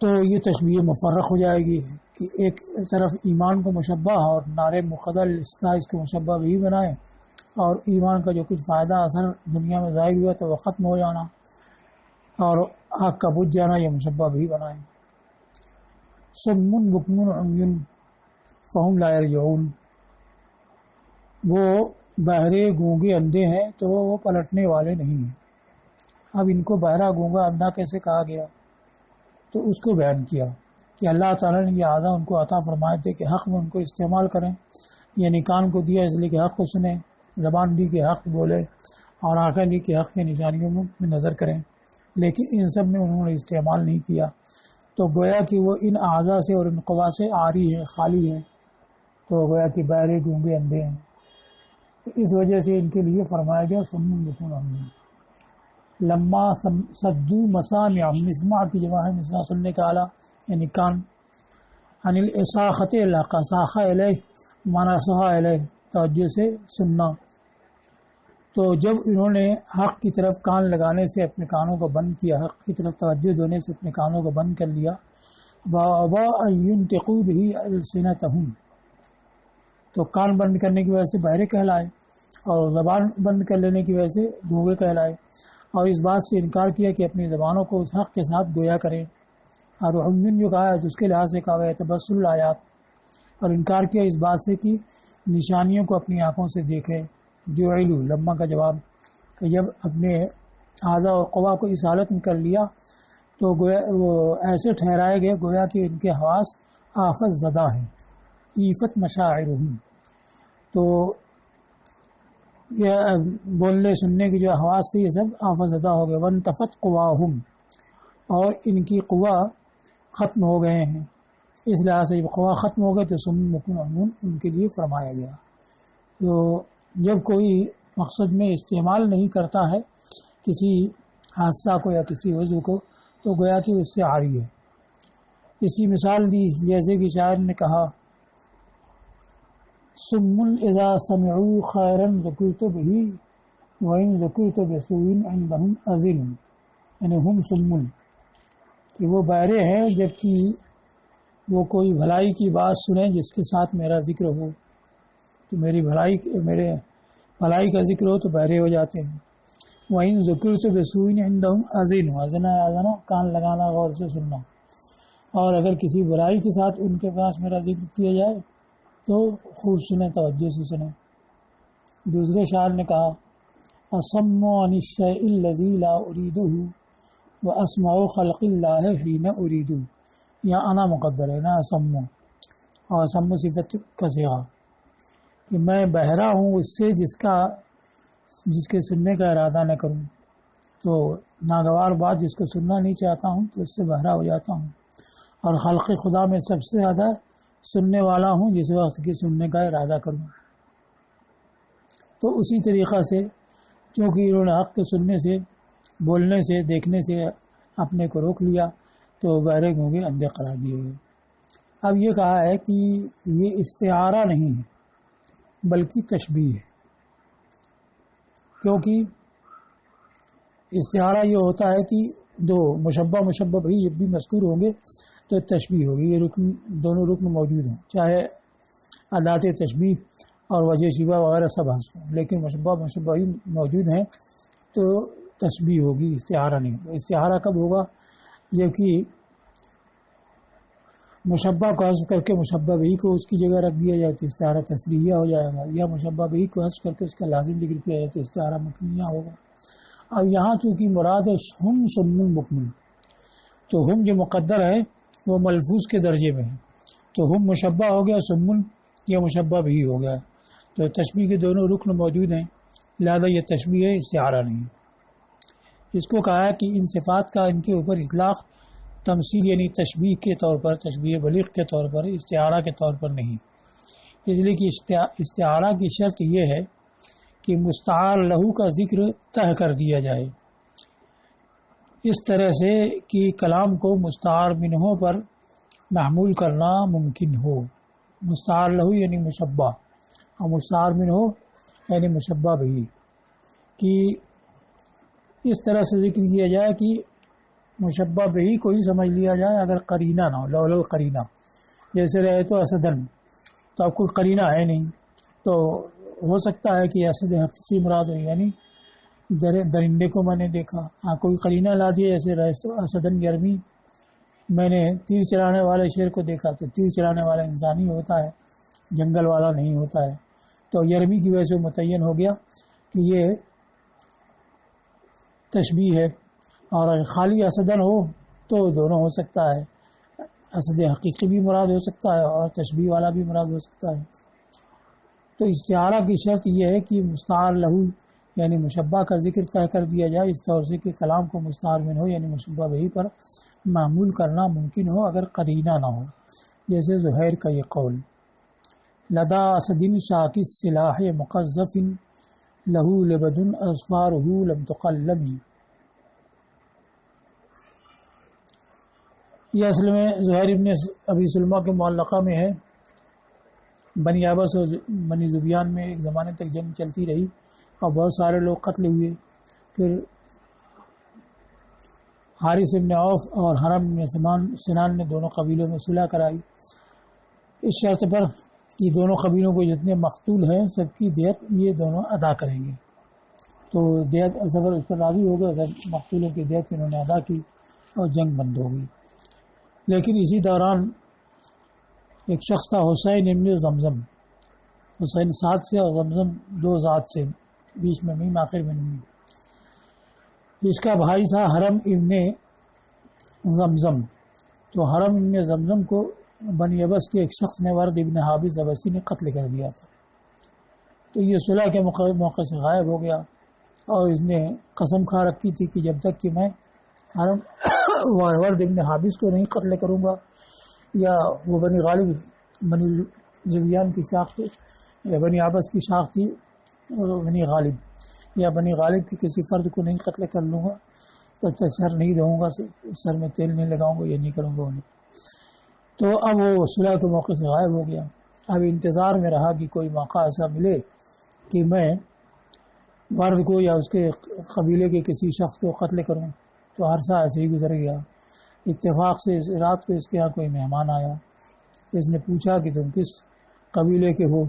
تو یہ تشبیہ مفرق ہو جائے گی کہ ایک طرف ایمان کو مشبہ اور نار مقدر اس کو مشبہ بھی بنائیں، اور ایمان کا جو کچھ فائدہ اثر دنیا میں ظاہر ہوا تو وہ ختم ہو جانا اور آگ کا بجھ جانا یہ مشبہ بھی بنائیں. صم بکم عمی فہم لا یرجعون. وہ بہرے گونگے اندھے ہیں تو وہ پلٹنے والے نہیں ہیں. اب ان کو بہرا گونگا اندھا کیسے کہا گیا؟ تو اس کو بیان کیا کہ اللہ تعالیٰ نے یہ اعضاء ان کو عطا فرمائے تھے کہ حق میں ان کو استعمال کریں، یعنی کان کو دیا اس لیے کہ حق کو سنیں، زبان دی کہ حق بولے، اور آنکھیں دی کہ حق کی نشانیوں میں نظر کریں، لیکن ان سب میں انہوں نے استعمال نہیں کیا. تو گویا کہ وہ ان اعضاء سے اور ان قوا سے عاری ہے، خالی ہے، تو گویا کہ بہرے گونگے اندھے ہیں. تو اس وجہ سے ان کے لیے فرمایا گیا سنن بکم عمی. لما صدو مسامع، مسمع کی جمع ہے مسمع سننے کا آلہ یعنی کان. عن الاساخت لقصاخ الیہ مانا صحا الیہ، توجہ سے سننا. تو جب انہوں نے حق کی طرف کان لگانے سے اپنے کانوں کو بند کیا، حق کی طرف توجہ دینے سے اپنے کانوں کو بند کر لیا، وابا ان ينطقوا به السنتهم، تو کان بند کرنے کی وجہ سے بہرے کہلائے اور زبان بند کر لینے کی وجہ سے گونگے کہلائے، اور اس بات سے انکار کیا کہ اپنی زبانوں کو اس حق کے ساتھ گویا کریں. اور عمین جو کہا ہے جس کے لحاظ سے کہا ہے تبصر الآیات، اور انکار کیا اس بات سے کہ نشانیوں کو اپنی آنکھوں سے دیکھے. جو علو لما کا جواب کہ جب اپنے اعضاء اور قوا کو اس حالت میں کر لیا تو گویا وہ ایسے ٹھہرائے گئے گویا کہ ان کے حواس آفت زدہ ہیں. ایفت مشاعرہم، تو یہ بولنے سننے کی جو حواس تھی یہ سب آفت زدہ ہو گئے. وانتفت قواہم، اور ان کی قوا ختم ہو گئے ہیں. اس لحاظ سے جب قوا ختم ہو گئے تو سم مکن امون ان کے لیے فرمایا گیا. تو جب کوئی مقصد میں استعمال نہیں کرتا ہے کسی حادثہ کو یا کسی عضو کو تو گویا کہ اس سے عاری ہے. اسی مثال دی جیسے کہ شاعر نے کہا سم اذا سمعوا خیرا ذکرت به وان ذکرت بسوء عندهم اذن، یعنی ہم سمن کہ وہ بہرے ہیں جبکہ وہ کوئی بھلائی کی بات سنیں جس کے ساتھ میرا ذکر ہو تو میرے بھلائی کا ذکر ہو تو بہرے ہو جاتے ہیں. وَإِن ذُكِرْتُ بِسُوءٍ عِندَهُمْ أَذِنُوا، اذنا کان لگانا، غور سے سننا. اور اگر کسی برائی کے ساتھ ان کے پاس میرا ذکر کیا جائے تو خوب سنیں، توجہ سے سنیں. دوسرے شاعر نے کہا أَصَمُّ عَنِ الشَّيْءِ الَّذِي لَا أُرِيدُهُ وَأَسْمَعُ خَلْقِ اللَّهِ حِينَ أُرِيدُ. یہاں انا مقدر ہے نا اسم، اور اسم صفت کا صیغہ کہ میں بہرا ہوں اس سے جس کے سننے کا ارادہ نہ کروں. تو ناگوار بات جس کو سننا نہیں چاہتا ہوں تو اس سے بہرا ہو جاتا ہوں. اور خلق خدا میں سب سے زیادہ سننے والا ہوں جس وقت کی سننے کا ارادہ کروں. تو اسی طریقہ سے چونکہ انہوں نے حق کے سننے سے، بولنے سے، دیکھنے سے اپنے کو روک لیا تو بہرے گونگے اندھے قرار دیے گئے. اب یہ کہا ہے کہ یہ استعارہ نہیں ہے بلکہ تشبیہ ہے. کیونکہ استعارہ یہ ہوتا ہے کہ دو مشبہ بھی جب بھی مذکور ہوں گے تو تشبیہ ہوگی. یہ دونوں رکن موجود ہیں، چاہے ادات تشبیہ اور وجہ شبہ وغیرہ سب حذف ہوں، لیکن مشبہ ہی موجود ہیں تو تشبیہ ہوگی، استعارہ نہیں ہوگا. استعارہ کب ہوگا؟ جبکہ مشبہ کو حذف کر کے مشبہ بھی کو اس کی جگہ رکھ دیا جائے تو استعارہ تصریحیہ ہو جائے گا، یا مشبہ بھی کو حذف کر کے اس کا لازم ذکر کیا جائے تو استعارہ مکنیہ ہوگا. اب یہاں چونکہ مراد ہے ہم سمن مکمل، تو ہم جو مقدر ہے وہ ملفوظ کے درجے میں ہے، تو ہم مشبہ ہو گیا، سمن یا مشبہ بھی ہو گیا. تو تشبیہ کے دونوں رکن موجود ہیں، لہذا یہ تشبیہ ہے، استعارہ نہیں. اس کو کہا ہے کہ ان صفات کا ان کے اوپر اطلاق تمثیل یعنی تشبیہ کے طور پر، تشبیہ بلیغ کے طور پر، استعارہ کے طور پر نہیں. اس لیے کہ استعارہ کی شرط یہ ہے کہ مستعار لہو کا ذکر طے کر دیا جائے اس طرح سے کہ کلام کو مستعار منہ پر محمول کرنا ممکن ہو. مستعار لہو یعنی مشبہ، اور مستعار منہ یعنی مشبہ بھی، کہ اس طرح سے ذکر کیا جائے کہ مشبہ بھی کو ہی سمجھ لیا جائے اگر قرینہ نہ ہو. لول قرینہ جیسے رہے تو اسدن، تو اب کوئی قرینہ ہے نہیں تو ہو سکتا ہے کہ اسد حقیقی مراد ہو، یعنی درندے کو میں نے دیکھا. ہاں کوئی قرینہ لا دیا جیسے رہے تو اسدن یرمی، میں نے تیر چلانے والے شیر کو دیکھا تو تیر چلانے والا انسانی ہوتا ہے، جنگل والا نہیں ہوتا ہے. تو یرمی کی وجہ سے متعین ہو گیا کہ یہ تشبیہ ہے. اور خالی اسدن ہو تو دونوں ہو سکتا ہے، اسد حقیقی بھی مراد ہو سکتا ہے اور تشبیہ والا بھی مراد ہو سکتا ہے. تو استعارہ کی شرط یہ ہے کہ مستعار لہو یعنی مشبہ کا ذکر طے کر دیا جائے اس طور سے کہ کلام کو مستعار من ہو یعنی مشبہ بھی پر معمول کرنا ممکن ہو اگر قرینہ نہ ہو. جیسے زہیر کا یہ قول لدا اسدن شاکی سلاح مقذف لہو لبدن اصفارہ لم تقلمی. یہ اصل میں زہیر ابن ابی سلمہ کے معلقہ میں ہے. بنی عبس اور بنی زبیان میں ایک زمانے تک جنگ چلتی رہی اور بہت سارے لوگ قتل ہوئے. پھر حارث ابن عوف اور حرم بن سنان نے دونوں قبیلوں میں صلح کرائی اس شرط پر کہ دونوں قبیلوں کو جتنے مقتول ہیں سب کی دیت یہ دونوں ادا کریں گے. تو دیت صبر اس پر راضی ہو گئے، سب مقتولوں کی دیت انہوں نے ادا کی اور جنگ بند ہو گئی. لیکن اسی دوران ایک شخص تھا حسین ابن زمزم، حسین ساتھ سے اور زمزم دو ذات سے، بیچ میں میم آخر میں میم۔ اس کا بھائی تھا حرم ابن زمزم، تو حرم ابن زمزم کو بنی ابس کے ایک شخص نے ورد ابن حابس ابسی نے قتل کر دیا تھا۔ تو یہ صلح کے موقع سے غائب ہو گیا، اور اس نے قسم کھا رکھی تھی کہ جب تک کہ میں حرم ورد ابن حابس کو نہیں قتل کروں گا، یا وہ بنی غالب بنی زبیان کی شاخ تھی یا بنی عبس کی شاخ تھی بنی غالب، یا بنی غالب کی کسی فرد کو نہیں قتل کر لوں گا تب تک سر نہیں دھوؤں گا، سر میں تیل نہیں لگاؤں گا، یہ نہیں کروں گا انہیں۔ تو اب وہ صلح کے موقع سے غائب ہو گیا۔ اب انتظار میں رہا کہ کوئی موقع ایسا ملے کہ میں ورد کو یا اس کے قبیلے کے کسی شخص کو قتل کروں۔ تو عرصہ ایسے ہی گزر گیا۔ اتفاق سے اس رات کو اس کے یہاں کوئی مہمان آیا، اس نے پوچھا کہ تم کس قبیلے کے ہو؟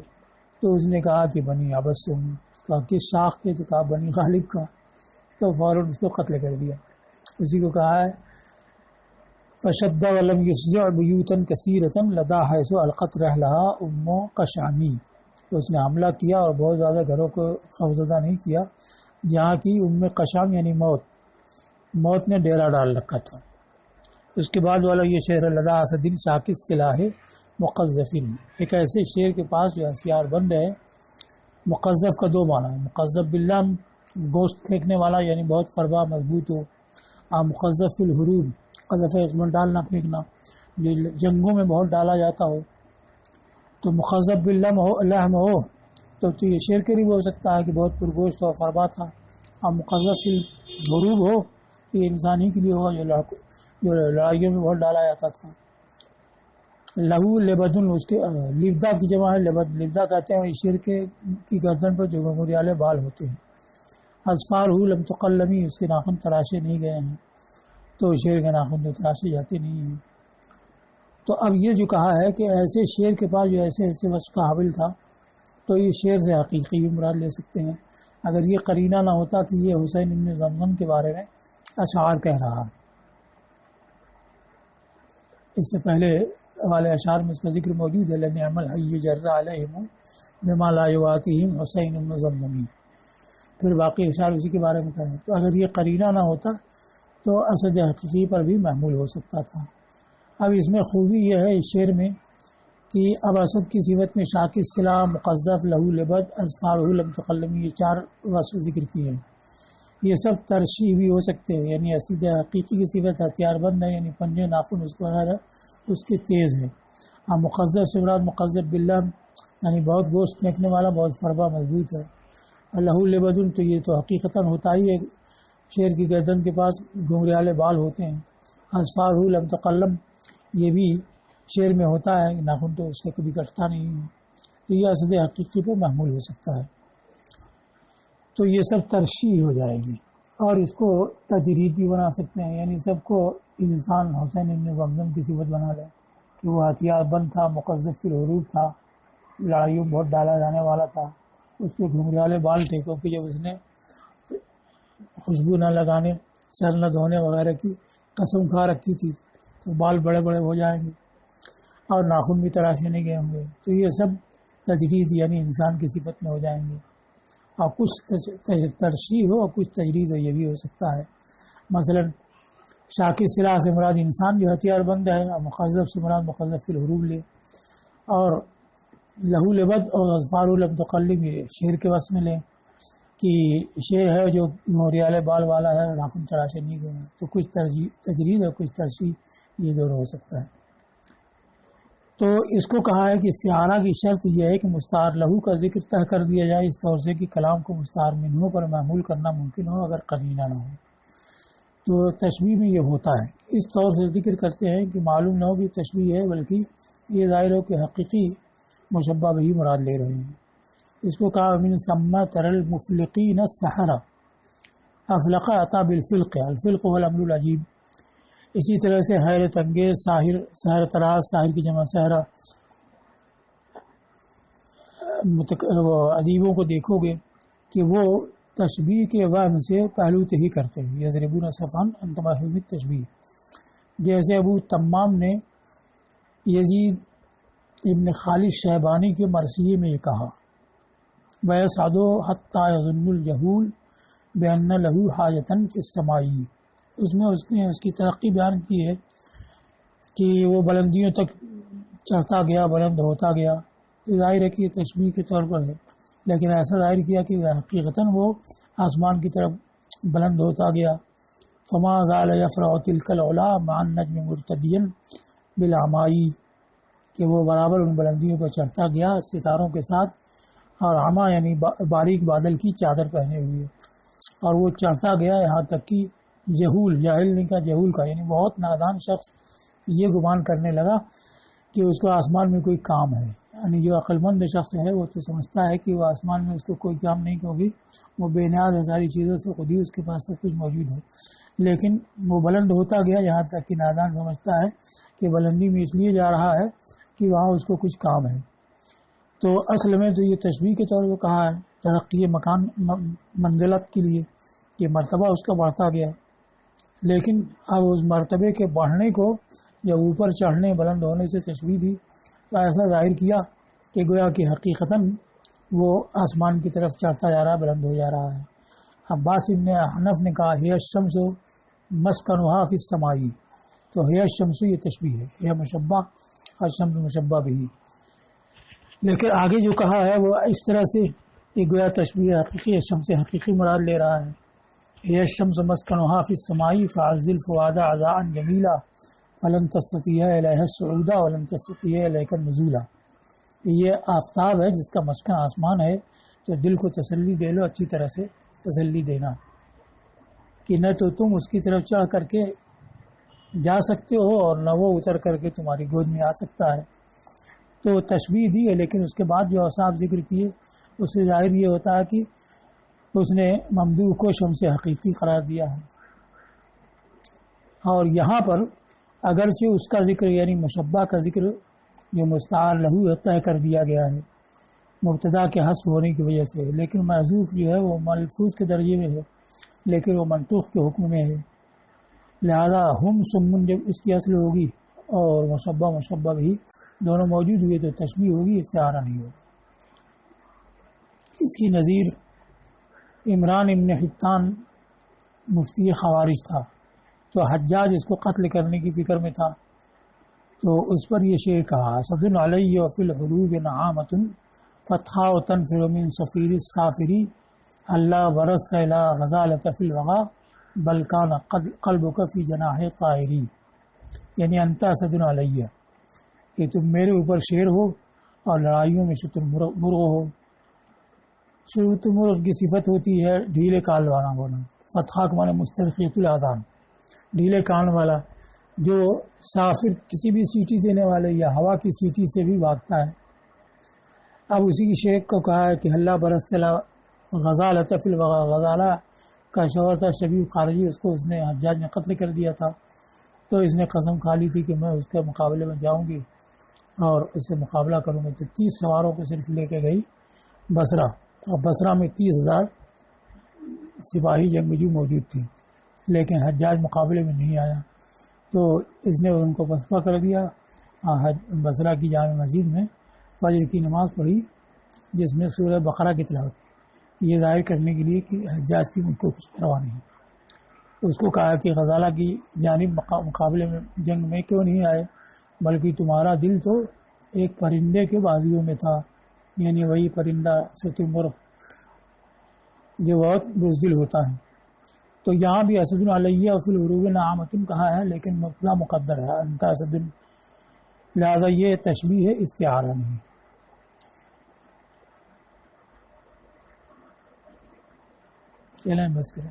تو اس نے کہا کہ بنی عبس سے ہوں۔ کہا کس شاخ کے؟ تو کہا بنی غالب کا۔ تو فوراً اس کو قتل کر دیا۔ اسی کو کہا ہے فشد ولم یشجع بیوتا کثیرۃ لدا حیث القت رحلہا ام قشعمی، تو اس نے حملہ کیا اور بہت زیادہ گھروں کو خوفزدہ نہیں کیا، جہاں کی ام قشعم یعنی موت نے ڈیرا ڈال رکھا تھا۔ اس کے بعد والا یہ شعر لدا اسدن شاکس سلاح مقذفین، ایک ایسے شعر کے پاس جو ہتھیار بند ہے۔ مقذف کا دو معنی ہے، مقذف باللام گوشت پھینکنے والا یعنی بہت فربا مضبوط ہو، مقذف فی الحروب قذف اس میں ڈالنا پھینکنا جو جنگوں میں بہت ڈالا جاتا ہو، تو مقذف باللحم ہو تو یہ شعر کے لیے بھی ہو سکتا ہے کہ بہت پرگوشت اور فربا تھا، اور مقذف فی الحروب ہو یہ انسانی کے لیے ہوگا جو لڑائیوں میں بہت ڈالا جاتا تھا۔ لہو لبدن، اس کے لبدا کی جمع ہے لبد، لبدا کہتے ہیں اس شیر کی گردن پر جو گھنگھریالے بال ہوتے ہیں۔ اظفار ہو لم تقلمی، اس کے ناخن تراشے نہیں گئے ہیں، تو شیر کے ناخن تو تراشے جاتے نہیں ہیں۔ تو اب یہ جو کہا ہے کہ ایسے شیر کے پاس جو ایسے وصف کا حامل تھا، تو یہ شیر سے حقیقی بھی مراد لے سکتے ہیں، اگر یہ قرینہ نہ ہوتا کہ یہ حسین ابن زمزم کے بارے میں اشعار کہہ رہا ہے۔ اس سے پہلے والے اشعار میں اس کا ذکر موجود ہے، لنعم الحی جر علیہم بما لا یواتیہم حسین ابن زمزمی، پھر باقی اشعار اسی کے بارے میں کہا ہے۔ تو اگر یہ قرینہ نہ ہوتا تو اسد حقیقی پر بھی محمول ہو سکتا تھا۔ اب اس میں خوبی یہ ہے اس شعر میں کہ اب اسد کی صفت میں شاکس صلاح، مقذف، لہو لبد، اظفار لم تقلمی، یہ چار وصف ذکر کیے ہیں۔ یہ سب ترشیح بھی ہو سکتے ہیں، یعنی اسد حقیقی کی صفت ہتھیار بند ہے، یعنی پنجے ناخن اس کو اس کے تیز ہے۔ اب مقذف سے مراد مقذف باللہ یعنی بہت گوشت پھینکنے والا، بہت فربا مضبوط ہے۔ لہو لبدن تو یہ تو حقیقتاً ہوتا ہی ہے، شیر کی گردن کے پاس گھنگریالے بال ہوتے ہیں۔ اظفار لم تقلم، یہ بھی شیر میں ہوتا ہے، ناخن تو اس کا کبھی کٹتا نہیں ہے، تو یہ اسد حقیقی پر محمول ہو سکتا ہے۔ تو یہ سب ترشیح ہو جائے گی، اور اس کو تجرید بھی بنا سکتے ہیں، یعنی سب کو انسان حسین ابن زمزم کی صفت بنا لے کہ وہ ہتھیار بند تھا، مقذف فی الحروب تھا، لڑائیوں بہت ڈالا جانے والا تھا، اس کے گھنگریالے بال تھے، کیونکہ جب اس نے خوشبو نہ لگانے، سر نہ دھونے وغیرہ کی قسم کھا رکھی تھی، تو بال بڑے بڑے ہو جائیں گے اور ناخن بھی تراشے نہیں گئے ہوں گے، تو یہ سب تجرید یعنی انسان کی صفت میں ہو جائیں گے، اور کچھ ترشیح ہو اور کچھ تجرید ہو، یہ بھی ہو سکتا ہے۔ مثلا شاکی صلاح سے مراد انسان جو ہتھیار بند ہے، اور مقذف سے مراد مقذف فی الحروب لے، اور لہو لبد اور اظفار لم تقلم یہ شیر کے وصف میں لیں کہ شیر ہے جو گھنگریالے بال والا ہے، ناخن تراشے نہیں گئے ہیں، تو کچھ تجرید اور کچھ ترشیح یہ دونوں ہو سکتا ہے۔ تو اس کو کہا ہے کہ استعارہ کی شرط یہ ہے کہ مستعار لہو کا ذکر طے کر دیا جائے، اس طور سے کہ کلام کو مستعار منہ پر محمول کرنا ممکن ہو اگر قرینہ نہ ہو۔ تو تشبیہ میں یہ ہوتا ہے، اس طور سے ذکر کرتے ہیں کہ معلوم نہ ہو کہ تشبیہ ہے، بلکہ یہ ظاہر ہو کہ حقیقی مشبہ بھی مراد لے رہے ہیں۔ اس کو کہا من ثم تر المفلقین السحرہ، افلق عطا بالفلق، الفلق هو الامر العجیب۔ اسی طرح سے حیرت انگیز سحر تراز، ساحر کی جمع سحرہ، ادیبوں کو دیکھو گے کہ وہ تشبیہ کے وہم سے پہلو تہی کرتے ہیں، یضربون صفحا عن تمام التشبیہ، جیسے ابو تمام نے یزید ابن خالد شیبانی کے مرثیے میں یہ کہا وَيَسْعَدُ حَتَّى يَظُنُّ الْجَهُولُ بِأَنَّ لَهُ حَاجَةً فِي السَّمَاءِ، اس میں اس کی ترقی بیان کی ہے کہ وہ بلندیوں تک چڑھتا گیا، بلند ہوتا گیا، تو ظاہر ہے کہ یہ تشبیہ کے طور پر ہے، لیکن ایسا ظاہر کیا کہ حقیقتاً وہ آسمان کی طرف بلند ہوتا گیا۔ فما زال یفرع تلک العلا مع النجم مرتدیا بالعماء، کہ وہ برابر ان بلندیوں پر چڑھتا گیا ستاروں کے ساتھ، اور عما یعنی باریک بادل کی چادر پہنے ہوئے، اور وہ چڑھتا گیا یہاں تک کہ جہول، جاہل نہیں کا جہول کا یعنی بہت نادان شخص یہ گمان کرنے لگا کہ اس کو آسمان میں کوئی کام ہے۔ یعنی جو عقل مند شخص ہے وہ تو سمجھتا ہے کہ وہ آسمان میں اس کو کوئی کام نہیں، کیونکہ وہ بے نیاز ہے ساری چیزوں سے، خود ہی اس کے پاس سب کچھ موجود ہے، لیکن وہ بلند ہوتا گیا یہاں تک کہ نادان سمجھتا ہے کہ بلندی میں اس لیے جا رہا ہے کہ وہاں اس کو کچھ کام ہے۔ تو اصل میں تو یہ تشبیہ کے طور پر کہا ہے ترقی مکان منزلت کے لیے کہ مرتبہ اس کا بڑھتا گیا، لیکن اب اس مرتبے کے بڑھنے کو جب اوپر چڑھنے بلند ہونے سے تشبیہ دی تو ایسا ظاہر کیا کہ گویا کہ حقیقتاً وہ آسمان کی طرف چڑھتا جا رہا ہے، بلند ہو جا رہا ہے۔ عباس ابن حنف نے کہا ہے الشمس مسکنها فی السماء، تو ہے الشمس یہ تشبیہ ہے، ہے مشبہ اور شمس مشبہ بھی، لیکن آگے جو کہا ہے وہ اس طرح سے کہ گویا تشبیہ حقیقی شمس حقیقی مراد لے رہا ہے۔ ہے الشمس مسکنها فی السماء فعزل فؤاد عزاء جمیلا فلن تستطیع الیہ الصعود ولن تستطیع الیہ النزول، یہ آفتاب ہے جس کا مسکن آسمان ہے، تو دل کو تسلی دے لو، اچھی طرح سے تسلی دینا کہ نہ تو تم اس کی طرف چڑھ کر کے جا سکتے ہو اور نہ وہ اتر کر کے تمہاری گود میں آ سکتا ہے۔ تو تشبیہ دی ہے، لیکن اس کے بعد جو اوصاف ذکر کیے اس سے ظاہر یہ ہوتا ہے کہ اس نے ممدوح کو شمس حقیقی قرار دیا ہے، اور یہاں پر اگرچہ اس کا ذکر یعنی مشبہ کا ذکر جو مستعار لہو طے کر دیا گیا ہے مبتدا کے حذف ہونے کی وجہ سے، لیکن محذوف جو ہے وہ ملفوظ کے درجے میں ہے، لیکن وہ منطوق کے حکم میں ہے، لہذا ہم سمن جب اس کی اصل ہوگی اور مشبہ بھی دونوں موجود ہوئے تو تشبیہ ہوگی، استعارہ نہیں ہوگا۔ اس کی نظیر عمران ابن حطان مفتی خوارج تھا، تو حجاج اس کو قتل کرنے کی فکر میں تھا، تو اس پر یہ شعر کہا اسد علی وفی الحروب نعامۃ فتحا تنفر من صفیر السافری اللہ برس الی غزالۃ فی الوغا بل کان قلبک فی جناح طائری، یعنی انت اسد علیہ کہ تم میرے اوپر شیر ہو اور لڑائیوں میں شتر مرغ ہو۔ شتر مرغ کی صفت ہوتی ہے ڈھیلے کان والا ہونا، فتحہ کے معنی مسترخیۃ الاذان، ڈھیلے کان والا جو سافر کسی بھی سیٹی دینے والے یا ہوا کی سیٹی سے بھی بھاگتا ہے۔ اب اسی کی شیخ کو کہا ہے کہ اللہ برس غزالۃ فی الوغا، غزالہ کا شوہر تھا شبیب خارجی، اس کو اس نے حجاج نے قتل کر دیا تھا، تو اس نے قسم کھا لی تھی کہ میں اس کے مقابلے میں جاؤں گی اور اس سے مقابلہ کروں گی، تو 30 سواروں کو صرف لے کے گئی بصرہ، اور بصرہ میں 30,000 سپاہی جنگجو موجود تھے، لیکن حجاج مقابلے میں نہیں آیا، تو اس نے ان کو پسپا کر دیا۔ بصرہ کی جامع مسجد میں فجر کی نماز پڑھی جس میں سورہ بقرہ کی تلاوت کی، یہ ظاہر کرنے کے لیے کہ حجاج کی مجھ کو کچھ پرواہ نہیں۔ اس کو کہا کہ غزالہ کی جانب مقابلے میں جنگ میں کیوں نہیں آئے، بلکہ تمہارا دل تو ایک پرندے کے بازیوں میں تھا، یعنی وہی پرندہ شتر مرغ جو بہت بزدل ہوتا ہے۔ تو یہاں بھی اسد علیہ فی الحروب نعامۃ کہا ہے، لیکن مبتدا مقدر ہے انت اسد، لہذا یہ تشبیہ ہے، استعارہ نہیں۔ چلیں بس کریں۔